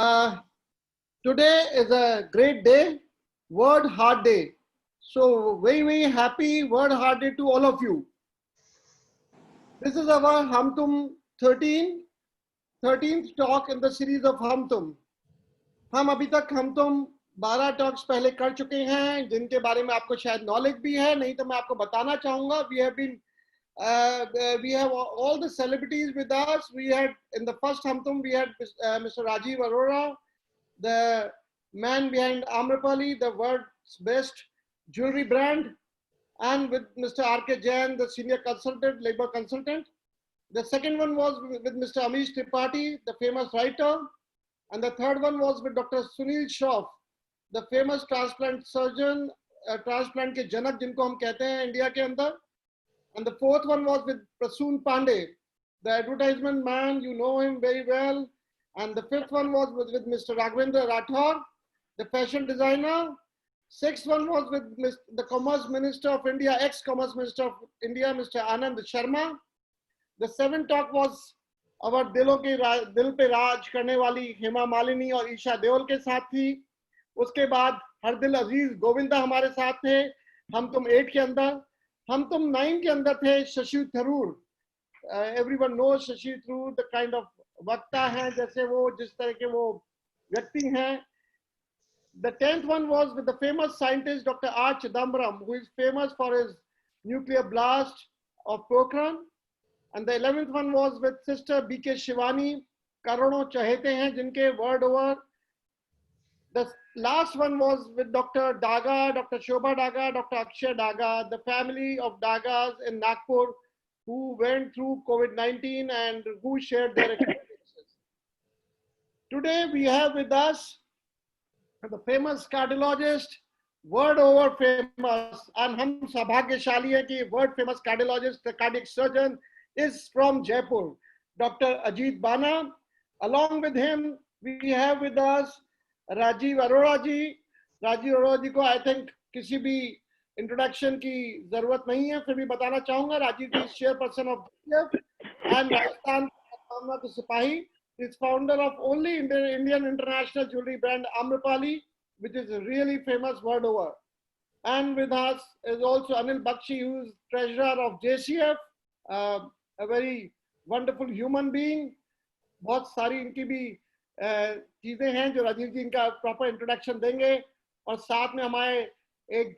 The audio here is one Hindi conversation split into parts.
Uh, Today is a great day, World Heart Day. So very happy World Heart Day to all of you. This is our Hum Tum 13th talk in the series of Hum Tum. हम अभी तक हम तुम 12 टॉक्स पहले कर चुके हैं जिनके बारे में आपको शायद नॉलेज भी है, नहीं तो मैं आपको बताना चाहूंगा. We have all the celebrities with us. We had in the first Hum Tum we had Mr. Rajiv Arora, the man behind Amrapali, the world's best jewelry brand, and with Mr. R.K. Jain, the senior consultant, labor consultant. The second one was with Mr. Amish Tripathi, the famous writer. And the third one was with Dr. Sunil Shroff, the famous transplant surgeon, transplant के जनक जिनको हम कहते हैं इंडिया के अंदर. And the fourth one was with Prasoon Pandey, the advertisement man, you know him very well. And the fifth one was with Mr. Raghavendra Rathore, the fashion designer. Sixth one was with the Commerce Minister of India, ex-Commerce Minister of India, Mr. Anand Sharma. The seventh talk was और दिलों के दिल पे राज करने वाली हेमा मालिनी और ईशा देओल के साथ थी. उसके बाद हर दिल अजीज गोविंदा हमारे साथ थे हम तुम 8 के अंदर. हम तुम 9 के अंदर थे Shashi Tharoor. Everyone know Shashi Tharoor, the kind of वक्ता हैं, जैसे वो जिस तरह के वो व्यक्ति हैं. The 10th one was with the famous scientist Dr. R. Chidambaram, who is famous for his nuclear blast of Pokhran. And the 11th one was with Sister B.K. Shivani, करोड़ों चहेते हैं जिनके world over. The last one was with Dr. Daga, Dr. Shobha Daga, Dr. Akshay Daga, the family of Dagas in Nagpur who went through COVID-19 and who shared their experiences. Today we have with us the famous cardiologist, world over famous, and हम सौभाग्यशाली हैं कि world famous cardiologist, the cardiac surgeon is from Jaipur, Dr. Ajit Bana. Along with him, we have with us Rajiv Arora ji. Rajiv Arora ji को I think किसी भी introduction की जरूरत नहीं है, फिर भी बताना चाहूँगा. Rajiv ji is chairperson of DCF and Rajasthan Amna Sipahi is founder of only Indian international jewelry brand Amrapali, which is really famous world over. And with us is also Anil Bakshi, who is treasurer of JCF. A very wonderful human being. बहुत सारी इनकी भी चीजें हैं जो राजीव जी इनका प्रॉपर इंट्रोडक्शन देंगे. और साथ में हमारे एक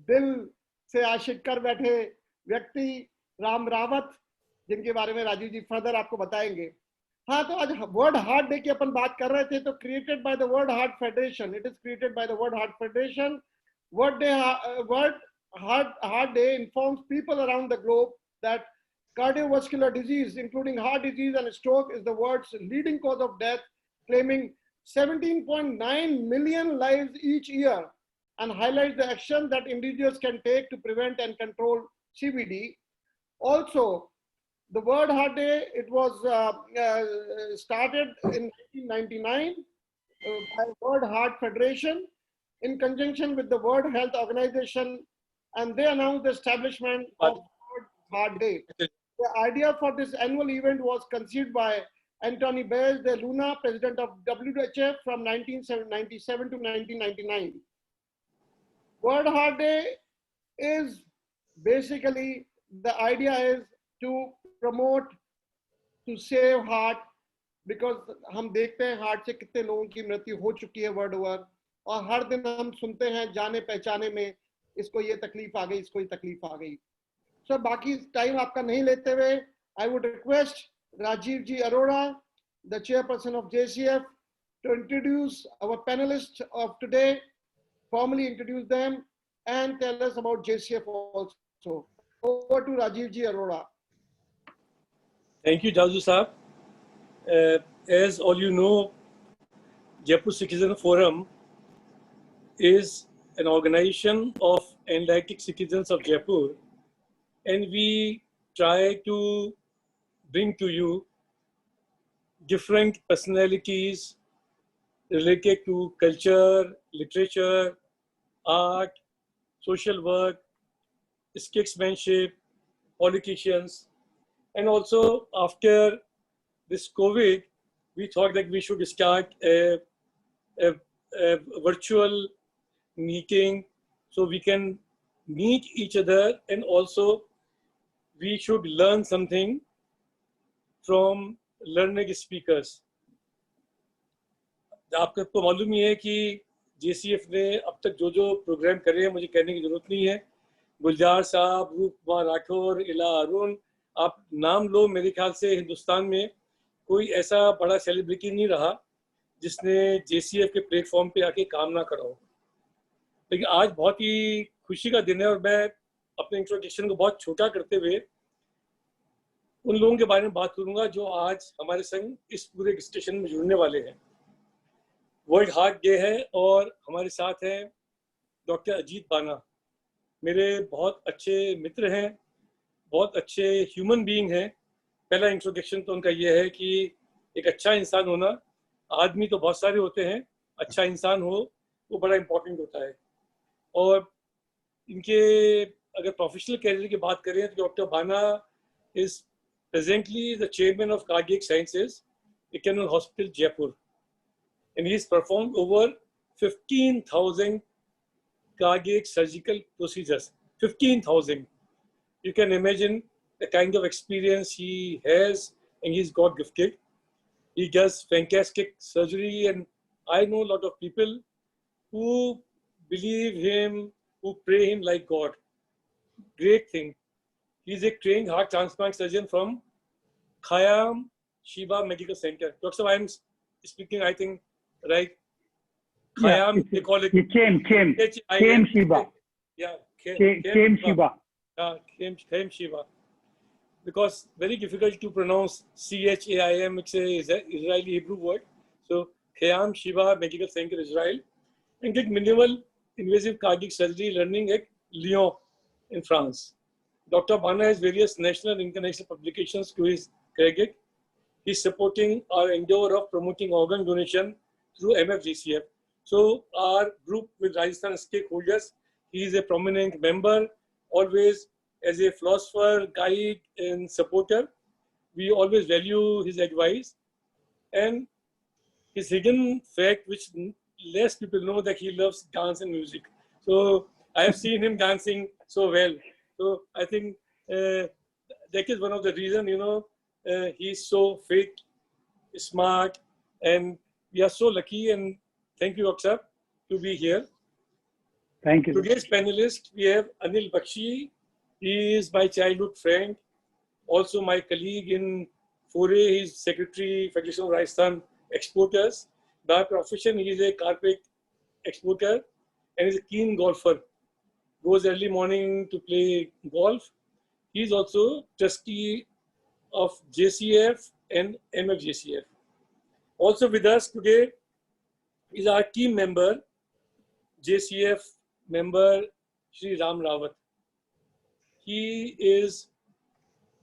दिल से आशिक कर बैठे व्यक्ति राम रावत, जिनके बारे में राजीव जी फर्दर आपको बताएंगे. हाँ, तो आज वर्ल्ड हार्ट डे की अपन बात कर रहे थे, तो created by the world heart federation. It is created by the world heart federation. World heart day informs people around the globe that cardiovascular disease, including heart disease and stroke, is the world's leading cause of death, claiming 17.9 million lives each year, and highlights the action that individuals can take to prevent and control CVD. Also, the World Heart Day, it was started in 1999 by World Heart Federation in conjunction with the World Health Organization, and they announced the establishment of World Heart Day. The idea for this annual event was conceived by Anthony Baez de Luna, president of WHF from 1997 to 1999. World Heart Day is basically, the idea is to promote, to save heart, because हम देखते हैं हार्ट से कितने लोगों की मृत्यु हो चुकी है वर्ल्ड ओवर, और हर दिन हम सुनते हैं जाने पहचाने में इसको ये तकलीफ आ गई, इसको ये तकलीफ आ गई. So, बाकी टाइम आपका नहीं लेते हुए, I would request Rajiv Ji Arora, the chairperson of JCF, to introduce our panelists of today, formally introduce them, and tell us about JCF also. Over to Rajiv Ji Arora. Thank you, Jazu Saab. As all you know, Jaipur Citizen Forum is an organization of enlightened citizens of Jaipur, and we try to bring to you different personalities related to culture, literature, art, social work, statesmanship, politicians. And also after this COVID, we thought that we should start a virtual meeting so we can meet each other, and also we should learn something from learning speakers. आपको मालूम ही है कि JCF ने अब तक जो प्रोग्राम करे हैं, मुझे कहने की जरूरत नहीं है. गुलजार साहब, रूप कुमार राठौर, इला अरुण, आप नाम लो, मेरे ख्याल से हिंदुस्तान में कोई ऐसा बड़ा सेलिब्रिटी नहीं रहा जिसने JCF के प्लेटफॉर्म पे आके काम ना करा हो. लेकिन आज बहुत ही खुशी का दिन है और मैं अपने इंट्रोडक्शन को बहुत छोटा करते हुए उन लोगों के बारे में बात करूंगा जो आज हमारे संग इस पूरे स्टेशन में जुड़ने वाले हैं. वर्ल्ड हार्ट डे है और हमारे साथ हैं डॉक्टर अजीत बाना. मेरे बहुत अच्छे मित्र हैं, बहुत अच्छे ह्यूमन बीइंग हैं. पहला इंट्रोडक्शन तो उनका ये है कि एक अच्छा इंसान होना, आदमी तो बहुत सारे होते हैं, अच्छा इंसान हो वो बड़ा इम्पोर्टेंट होता है. और इनके अगर प्रोफेशनल कैरियर की बात करें तो डॉक्टर बाना is presently the chairman of Cardiac Sciences, Ekenal Hospital, Jaipur. And he's performed over 15,000 cardiac surgical procedures. 15,000. You can imagine the kind of experience he has, and he's God gifted. He does fantastic surgery, and I know a lot of people who believe him, who pray him like God. Great thing. He's a trained heart transplant surgeon from Khayyam Shiba Medical Center. Doctor, I'm speaking, I think, right? Khayyam, yeah, they call it Khayyam Shiba. Yeah, Khayyam Shiba. Khayyam Shiba. Because very difficult to pronounce CHAIM, it's an Israeli Hebrew word. So Khayyam Shiba Medical Center, Israel. And did minimal invasive cardiac surgery learning at Lyon in France. Dr. Bana has various national and international publications to his credit. He's supporting our endeavor of promoting organ donation through MFGCF. So our group with Rajasthan stakeholders, he is a prominent member, always as a philosopher, guide, and supporter. We always value his advice and his hidden fact, which less people know, that he loves dance and music. So I have seen him dancing so well. So I think that is one of the reasons, he's so fit, smart, and we are so lucky. And thank you, Dr. to be here. Thank you. Today's panelist, we have Anil Bakshi. He is my childhood friend, also my colleague in Foray. He's Secretary, Federation of Rajasthan Exporters. By profession, he is a carpet exporter and is a keen golfer. Goes early morning to play golf. He's also trustee of JCF and MFJCF. Also with us today is our team member, JCF member Shri Ram Rawat. He is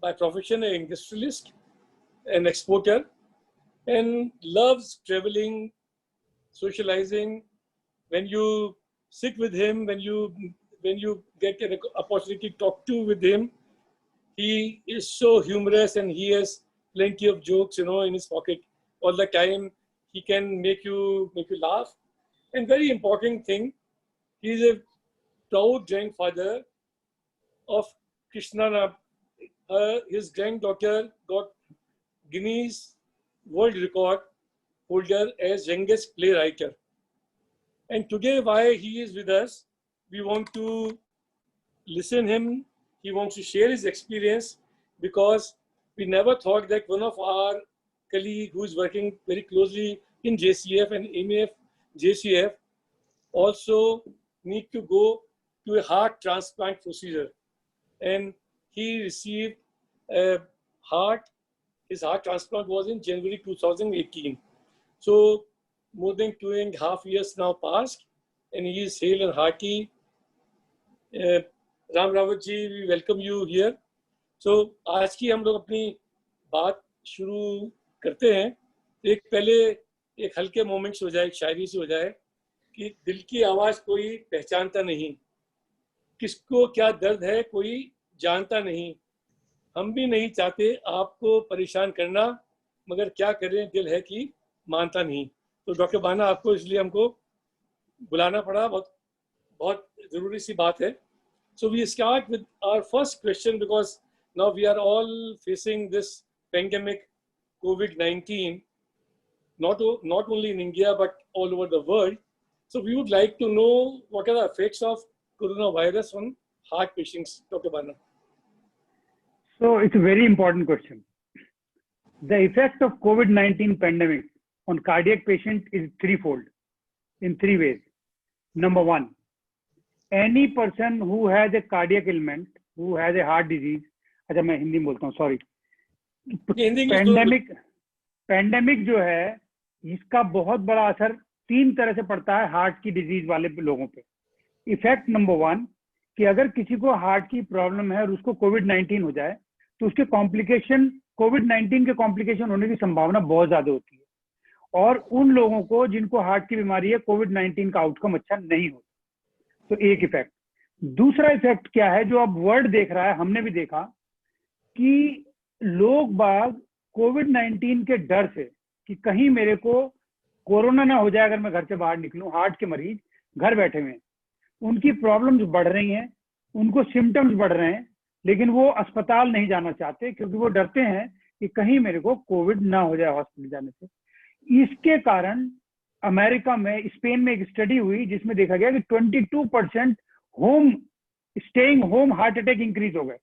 by profession an industrialist, an exporter, and loves traveling, socializing. When you sit with him, when you get an opportunity to talk with him, he is so humorous and he has plenty of jokes, in his pocket all the time. He can make you laugh. And very important thing, he is a proud grandfather of Krishna. His granddaughter got Guinness World Record holder as youngest playwright. And today, why he is with us, we want to listen him. He wants to share his experience because we never thought that one of our colleagues who is working very closely in JCF and MAF JCF also need to go to a heart transplant procedure. And he received a his heart transplant was in January 2018. So more than 2.5 years now passed and he is hale and hearty. Ram Rawat ji, we welcome you here. So आज की हम लोग अपनी बात शुरू करते हैं. एक पहले एक हल्के मोमेंट्स हो जाए, एक शायरी से हो जाए कि दिल की आवाज कोई पहचानता नहीं, किसको क्या दर्द है कोई जानता नहीं, हम भी नहीं चाहते आपको परेशान करना, मगर क्या करें, दिल है कि मानता नहीं। तो डॉक्टर बाना, आपको इसलिए हमको बुलाना पड़ा, बहुत बहुत ज़रूरी सी बात है। So we start with our first question because now we are all facing this pandemic COVID-19, not only in India but all over the world. So we would like to know what are the effects of coronavirus on heart patients, Dr. Bana. So it's a very important question. The effect of COVID-19 pandemic on cardiac patient is threefold, in three ways. Number one, any person who has a cardiac ailment, who has a heart disease, अच्छा मैं हिंदी में बोलता हूँ, सॉरी, पैंडेमिक जो है इसका बहुत बड़ा असर तीन तरह से पड़ता है हार्ट की डिजीज वाले लोगों पे। इफेक्ट नंबर वन, कि अगर किसी को हार्ट की प्रॉब्लम है और उसको कोविड-19 हो जाए तो उसके कॉम्प्लिकेशन, कोविड-19 के कॉम्प्लिकेशन होने की संभावना बहुत ज्यादा होती है, और उन लोगों को जिनको हार्ट की बीमारी है कोविड-19 का आउटकम अच्छा नहीं होता। तो एक इफेक्ट। दूसरा इफेक्ट क्या है जो अब वर्ल्ड देख रहा है, हमने भी देखा कि लोग बाग कोविड-19 के डर से कि कहीं मेरे को कोरोना ना हो जाए अगर मैं घर से बाहर निकलूं, हार्ट के मरीज घर बैठे हुए हैं, उनकी प्रॉब्लम्स बढ़ रही हैं, उनको सिम्टम्स बढ़ रहे हैं, लेकिन वो अस्पताल नहीं जाना चाहते क्योंकि वो डरते हैं कि कहीं मेरे को कोविड ना हो जाए हॉस्पिटल जाने से। इसके कारण अमेरिका में, स्पेन में एक स्टडी हुई जिसमें देखा गया कि 22% home staying home heart attack increase हो गए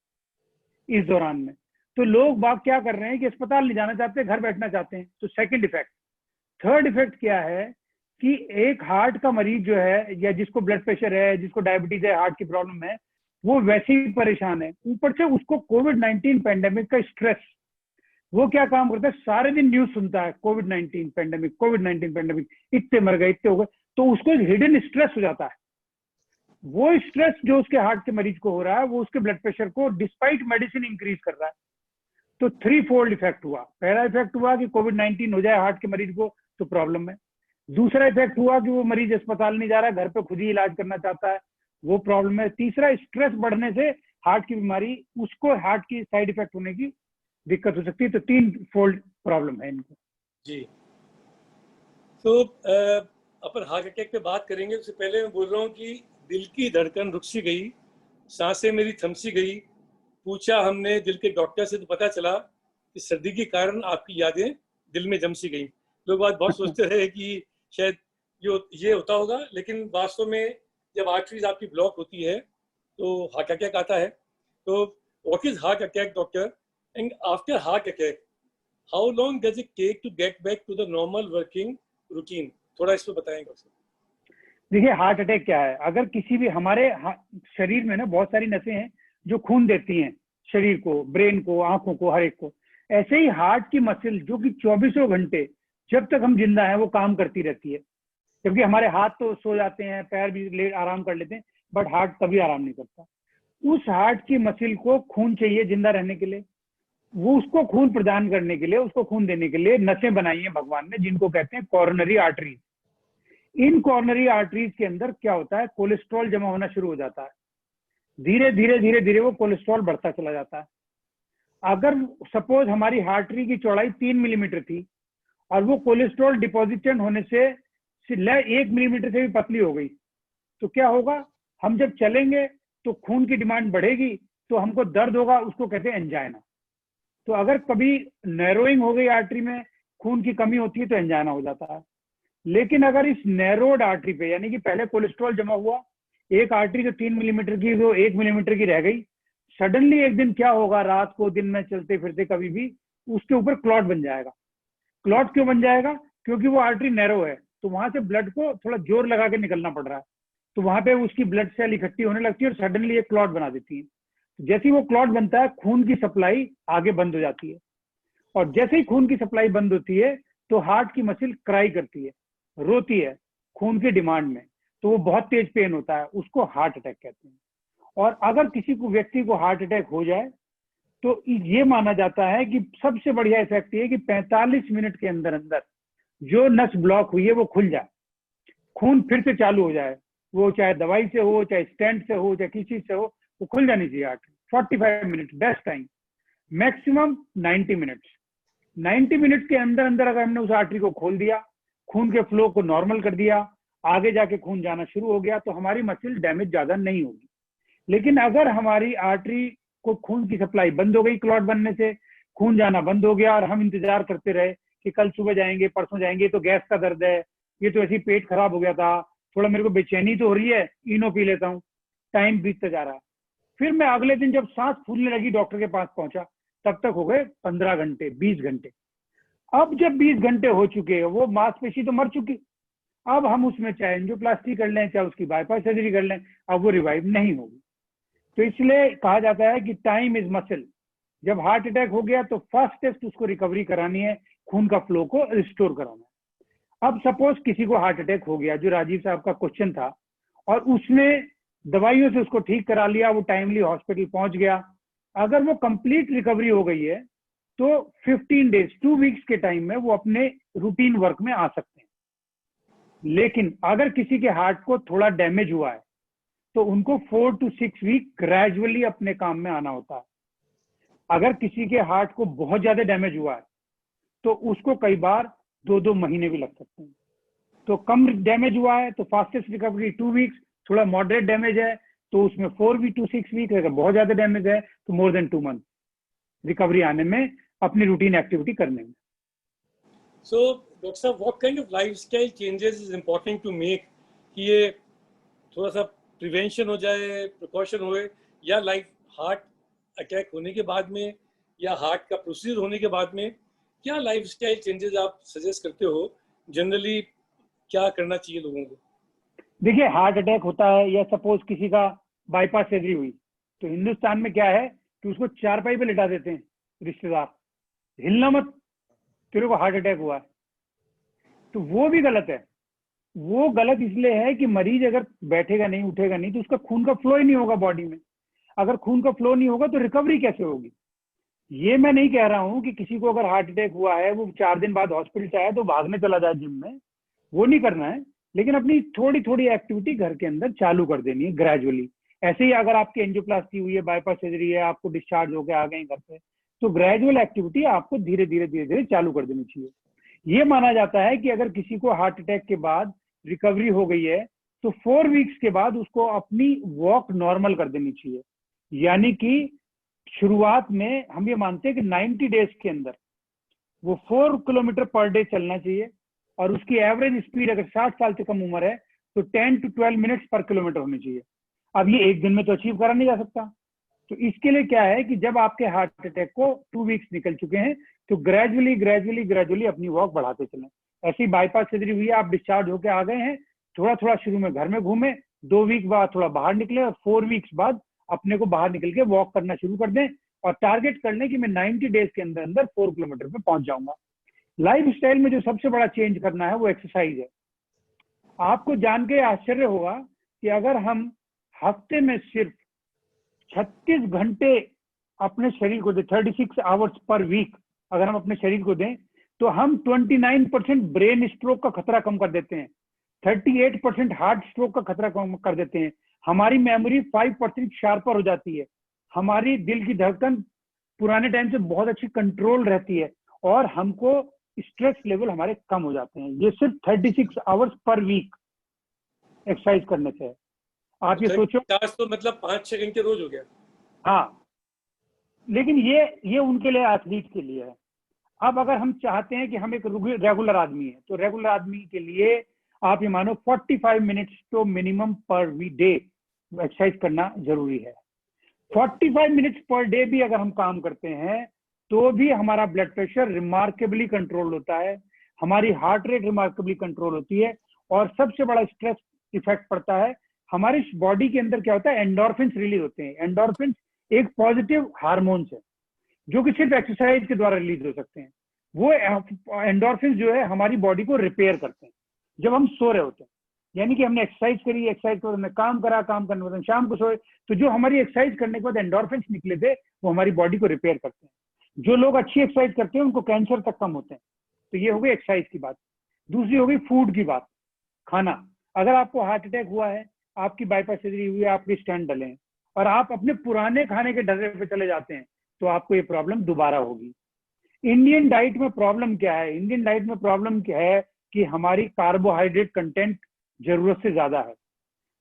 इस दौरान में। तो लोग बाग क्या कर रहे हैं कि अस्पताल नहीं जाना चाहते, घर बैठना चाहते हैं। तो सेकंड इफेक्ट। थर्ड इफेक्ट क्या है कि एक हार्ट का मरीज जो है, या जिसको ब्लड प्रेशर है, जिसको डायबिटीज है, हार्ट की प्रॉब्लम है, वो वैसे ही परेशान है, ऊपर से उसको कोविड-19 पैंडेमिक का स्ट्रेस। वो क्या काम करता है, सारे दिन न्यूज सुनता है कोविड-19 पैंडेमिक, कोविड-19 पैंडेमिक, इतने मर गए, इतने हो गए, तो उसको एक हिडन स्ट्रेस हो जाता है। वो स्ट्रेस जो उसके हार्ट के मरीज को हो रहा है वो उसके ब्लड प्रेशर को डिस्पाइट मेडिसिन इंक्रीज कर रहा है। तो थ्री फोल्ड इफेक्ट हुआ। पहला इफेक्ट हुआ कि कोविड-19 हो जाए हार्ट के मरीज को तो प्रॉब्लम है। दूसरा इफेक्ट हुआ कि वो मरीज अस्पताल नहीं जा रहा, घर पे खुद ही इलाज करना चाहता है, वो प्रॉब्लम है। तीसरा, स्ट्रेस बढ़ने से हार्ट की बीमारी, उसको हार्ट की साइड इफेक्ट होने की दिक्कत हो सकती है। तो तीन फोल्ड प्रॉब्लम है इनको। जी, तो अपन हार्ट अटैक पे बात करेंगे। उससे पहले मैं बोल रहा हूँ कि दिल की धड़कन रुक सी गई, सांसें मेरी थम सी गई। पूछा हमने दिल के डॉक्टर से तो पता चला कि सर्दी के कारण आपकी यादें दिल में जम सी गई। लोग बात बहुत सोचते रहे कि शायद ये होता होगा, लेकिन वास्तव में जब आर्टरीज आपकी ब्लॉक होती है तो हार्ट अटैक आता है। तो what is heart attack doctor, and after heart attack how long does it take to get back to the normal working routine? थोड़ा इस पर बताएंगे। देखिए, हार्ट अटैक क्या है, अगर किसी भी हमारे शरीर में ना बहुत सारी नसें हैं जो खून देती हैं शरीर को, ब्रेन को, आंखों को, हर एक को। ऐसे ही हार्ट की मसल जो कि 24 घंटे जब तक हम जिंदा हैं वो काम करती रहती है। जबकि हमारे हाथ तो सो जाते हैं, पैर भी आराम कर लेते हैं, बट हार्ट कभी आराम नहीं करता। उस हार्ट की मसल को खून चाहिए जिंदा रहने के लिए। वो उसको खून प्रदान करने के लिए, उसको खून देने के लिए नसें बनाई हैं भगवान ने, जिनको कहते हैं कॉरोनरी आर्टरीज। इन कॉर्नरी आर्टरीज के अंदर क्या होता है, कोलेस्ट्रॉल जमा होना शुरू हो जाता है। धीरे धीरे धीरे धीरे वो कोलेस्ट्रॉल बढ़ता चला जाता है। अगर सपोज हमारी आर्टरी की चौड़ाई 3 मिलीमीटर थी और वो कोलेस्ट्रॉल डिपॉजिशन होने से 1 मिलीमीटर से भी पतली हो गई, तो क्या होगा, हम जब चलेंगे तो खून की डिमांड बढ़ेगी, तो हमको दर्द होगा, उसको कहते हैं एंजाइना। तो अगर कभी नैरोइंग हो गई आर्टरी में, खून की कमी होती है तो एंजाइना हो जाता है। लेकिन अगर इस नैरोड आर्टरी पे, यानी कि पहले कोलेस्ट्रॉल जमा हुआ, एक आर्टरी जो 3 मिलीमीटर की वो 1 मिलीमीटर की रह गई, सडनली एक दिन क्या होगा, रात को, दिन में चलते फिरते कभी भी उसके ऊपर क्लॉट बन जाएगा। क्लॉट क्यों बन जाएगा, क्योंकि वो आर्टरी नैरो है, तो वहां से ब्लड को थोड़ा जोर लगा के निकलना पड़ रहा है, तो वहां पे उसकी ब्लड सेल इकट्ठी होने लगती है और सडनली एक क्लॉट बना देती है। जैसे ही वो क्लॉट बनता है, खून की सप्लाई आगे बंद हो जाती है, और जैसे ही खून की सप्लाई बंद होती है तो हार्ट की मसल क्राई करती है, रोती है खून की डिमांड में, तो वो बहुत तेज पेन होता है, उसको हार्ट अटैक कहते हैं। और अगर किसी को, व्यक्ति को हार्ट अटैक हो जाए तो ये माना जाता है कि सबसे बढ़िया इफेक्ट ये कि 45 मिनट के अंदर अंदर जो नस ब्लॉक हुई है वो खुल जाए, खून फिर से चालू हो जाए, वो चाहे दवाई से हो, चाहे स्टेंट से हो, चाहे किसी चीज से हो, वो खुल जानी चाहिए artery. 45 minute best time, maximum 90 minutes. 90 minute के अंदर अंदर अगर हमने उस आर्टरी को खोल दिया, खून के फ्लो को नॉर्मल कर दिया, आगे जाके खून जाना शुरू हो गया, तो हमारी मसल डैमेज ज्यादा नहीं होगी। लेकिन अगर हमारी आर्टरी को खून की सप्लाई बंद हो गई, क्लॉट बनने से खून जाना बंद हो गया, और हम इंतजार करते रहे कि कल सुबह जाएंगे, परसों जाएंगे, तो गैस का दर्द है, ये तो ऐसे ही पेट खराब हो गया था, थोड़ा मेरे को बेचैनी तो हो रही है, इनो पी लेता हूँ, टाइम बीतता जा रहा है। फिर मैं अगले दिन जब सांस फूलने लगी डॉक्टर के पास पहुंचा, तब तक हो गए 15 घंटे, 20 घंटे। अब जब 20 घंटे हो चुके, वो मांसपेशी तो मर चुकी, अब हम उसमें चाहे एंजियोप्लास्टी कर लें, चाहे उसकी बाईपास सर्जरी कर लें, अब वो रिवाइव नहीं होगी। तो इसलिए कहा जाता है कि टाइम इज मसल। जब हार्ट अटैक हो गया तो फर्स्ट टेस्ट उसको रिकवरी करानी है, खून का फ्लो को रिस्टोर कराना है। अब सपोज किसी को हार्ट अटैक हो गया, जो राजीव साहब का क्वेश्चन था, और उसने दवाइयों से उसको ठीक करा लिया, वो टाइमली हॉस्पिटल पहुंच गया, अगर वो कंप्लीट रिकवरी हो गई है, तो 15 डेज 2 वीक्स के टाइम में वो अपने रूटीन वर्क में आ सकते हैं। लेकिन अगर किसी के हार्ट को थोड़ा डैमेज हुआ है, तो उनको 4 to 6 वीक ग्रेजुअली अपने काम में आना होता है। अगर किसी के हार्ट को बहुत ज्यादा डैमेज हुआ है, तो उसको कई बार 2-2 महीने भी लग सकते हैं। तो कम डैमेज हुआ है तो फास्टेस्ट रिकवरी 2 वीक्स, थोड़ा मॉडरेट डैमेज है तो उसमें 4 to 6 वीक, अगर बहुत ज्यादा डैमेज है तो मोर देन 2 मंथ रिकवरी आने में, अपनी रूटीन एक्टिविटी करने में। So, Dr. Saab, what kind of lifestyle changes is important to make कि ये थोड़ा सा प्रिवेंशन हो जाए, प्रिकॉशन होए, या लाइक हार्ट अटैक होने के बाद में या हार्ट का प्रोसीजर होने के बाद में क्या लाइफस्टाइल चेंजेस आप सजेस्ट करते हो? जनरली क्या करना चाहिए लोगों को? देखिए, हार्ट अटैक होता है या सपोज किसी का बाईपास सर्जरी हुई, तो हिंदुस्तान में क्या है कि उसको चारपाई पे लिटा देते हैं रिश्तेदार, हिलना मत, तेरे को हार्ट अटैक हुआ है। तो वो भी गलत है। वो गलत इसलिए है कि मरीज अगर बैठेगा नहीं, उठेगा नहीं, तो उसका खून का फ्लो ही नहीं होगा बॉडी में। अगर खून का फ्लो नहीं होगा तो रिकवरी कैसे होगी? ये मैं नहीं कह रहा हूं कि किसी को अगर हार्ट अटैक हुआ है, वो 4 दिन बाद हॉस्पिटल से आया तो भागने चला जाए जिम में, वो नहीं करना है। लेकिन अपनी थोड़ी थोड़ी एक्टिविटी घर के अंदर चालू कर देनी है ग्रेजुअली। ऐसे ही अगर आपकी एंजियोप्लास्टी हुई है, बाईपास सर्जरी है, आपको डिस्चार्ज होकर आ गए घर पे, तो ग्रेजुअल एक्टिविटी आपको धीरे धीरे चालू कर देनी चाहिए। ये माना जाता है कि अगर किसी को हार्ट अटैक के बाद रिकवरी हो गई है, तो 4 वीक्स के बाद उसको अपनी वॉक नॉर्मल कर देनी चाहिए। यानी कि शुरुआत में हम ये मानते हैं कि 90 डेज के अंदर वो 4 किलोमीटर पर डे चलना चाहिए, और उसकी एवरेज स्पीड अगर 60 साल से कम उम्र है तो 10 to 12 मिनट्स पर किलोमीटर होनी चाहिए। अब ये एक दिन में तो अचीव करा नहीं जा सकता, तो इसके लिए क्या है कि जब आपके हार्ट अटैक को 2 वीक्स निकल चुके हैं, तो ग्रेजुअली अपनी वॉक बढ़ाते चलें। ऐसी बाईपास सर्जरी हुई है, आप डिस्चार्ज होकर आ गए हैं, थोड़ा थोड़ा शुरू में घर में घूमें, 2 वीक बाद थोड़ा बाहर निकले, और 4 वीक्स बाद अपने को बाहर निकल के वॉक करना शुरू कर दें, और टारगेट कर लें कि मैं 90 डेज के अंदर अंदर 4 किलोमीटर पे पहुंच जाऊंगा। लाइफ स्टाइल में जो सबसे बड़ा चेंज करना है वो एक्सरसाइज है। आपको जान के आश्चर्य होगा कि अगर हम हफ्ते में सिर्फ 36 घंटे अपने शरीर को दें, 36 आवर्स पर वीक अगर हम अपने शरीर को दें, तो हम 29% ब्रेन स्ट्रोक का खतरा कम कर देते हैं, 38% हार्ट स्ट्रोक का खतरा कम कर देते हैं, हमारी मेमोरी 5% शार्पर हो जाती है, हमारी दिल की धड़कन पुराने टाइम से बहुत अच्छी कंट्रोल रहती है, और हमको स्ट्रेस लेवल हमारे कम हो जाते हैं। ये सिर्फ 36 आवर्स पर वीक एक्सरसाइज करने से है। आप ये सोचो, तो मतलब 5-6 घंटे रोज हो गया। हाँ, लेकिन ये उनके लिए, एथलीट के लिए है। अब अगर हम चाहते हैं कि हम एक रेगुलर आदमी है, तो रेगुलर आदमी के लिए आप ये मानो 45 मिनट्स तो मिनिमम पर डे एक्सरसाइज करना जरूरी है। 45 मिनट्स पर डे भी अगर हम काम करते हैं, तो भी हमारा ब्लड प्रेशर रिमार्केबली कंट्रोल होता है, हमारी हार्ट रेट रिमार्केबली कंट्रोल होती है, और सबसे बड़ा स्ट्रेस इफेक्ट पड़ता है हमारी बॉडी के अंदर। क्या होता है, एंडोर्फिन्स रिलीज होते हैं। एंडोर्फिन्स एक पॉजिटिव हार्मोन्स है जो कि सिर्फ एक्सरसाइज के द्वारा रिलीज हो सकते हैं। वो एंडोर्फिन्स जो है हमारी बॉडी को रिपेयर करते हैं जब हम सो रहे होते हैं। यानी कि हमने एक्सरसाइज करी, एक्सरसाइज के बाद हमने काम करा, काम करने के बाद शाम को सोए, तो जो हमारी एक्सरसाइज करने के बाद एंडोर्फिन्स निकले थे, वो हमारी बॉडी को रिपेयर करते हैं। जो लोग अच्छी एक्सरसाइज करते हैं उनको कैंसर तक कम होते हैं। तो ये हो गई एक्सरसाइज की बात। दूसरी हो गई फूड की बात, खाना। अगर आपको हार्ट अटैक हुआ है, आपकी बाईपास सर्जरी हुई है, आपके स्टेंट डले हैं, और आप अपने पुराने खाने के ढर्रे पे चले जाते हैं, तो आपको ये प्रॉब्लम दोबारा होगी। इंडियन डाइट में प्रॉब्लम क्या है? इंडियन डाइट में प्रॉब्लम क्या है कि हमारी कार्बोहाइड्रेट कंटेंट जरूरत से ज्यादा है।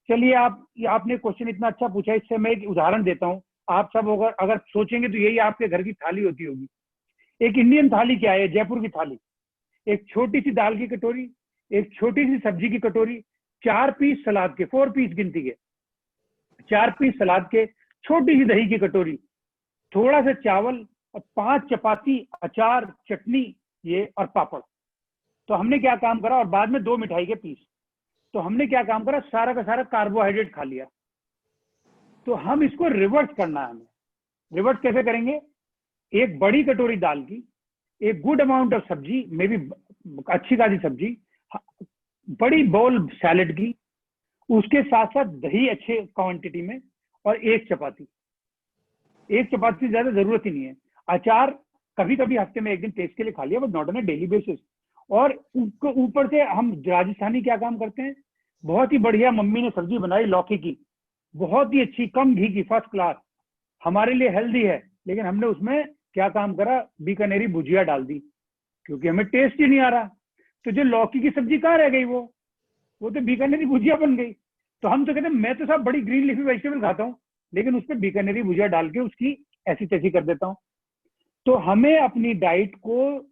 चलिए आपने क्वेश्चन इतना अच्छा पूछा, इससे मैं एक उदाहरण देता हूँ। आप सब अगर सोचेंगे तो यही आपके घर की थाली होती होगी। एक इंडियन थाली क्या है? जयपुर की थाली। एक छोटी सी दाल की कटोरी, एक छोटी सी सब्जी की कटोरी, 4 पीस सलाद के, 4 पीस गिनती के, 4 पीस सलाद के, छोटी सी दही की कटोरी, थोड़ा सा चावल और 5 चपाती, अचार, चटनी, ये और पापड़। तो हमने क्या काम करा, और बाद में 2 मिठाई के पीस। तो हमने क्या काम करा, सारा का सारा कार्बोहाइड्रेट खा लिया। तो हम इसको रिवर्स करना है। हमें रिवर्स कैसे करेंगे? एक बड़ी कटोरी दाल की, एक गुड अमाउंट ऑफ सब्जी, मे बी अच्छी खासी सब्जी, बड़ी बाउल सैलेड की, उसके साथ साथ दही अच्छे क्वांटिटी में, और एक चपाती से ज्यादा जरूरत ही नहीं है। अचार कभी कभी हफ्ते में एक दिन टेस्ट के लिए खा लिया, but not on A daily basis. और ऊपर से हम राजस्थानी क्या काम करते हैं, बहुत ही बढ़िया मम्मी ने सब्जी बनाई लौकी की, बहुत ही अच्छी, कम घी की, फर्स्ट क्लास, हमारे लिए हेल्दी है, लेकिन हमने उसमें क्या काम करा, बीकानेरी भुजिया डाल दी, क्योंकि हमें टेस्ट ही नहीं आ रहा। तो जो लौकी की सब्जी कहाँ रह गई, वो तो बीकानेरी भुजिया बन गई। तो हम तो कहते हैं मैं तो सब बड़ी ग्रीन लीफी वेजिटेबल खाता हूँ, लेकिन उस पर बीकानेरी भुजिया डाल के उसकी ऐसी तैसी कर देता हूँ। तो हमें अपनी डाइट को,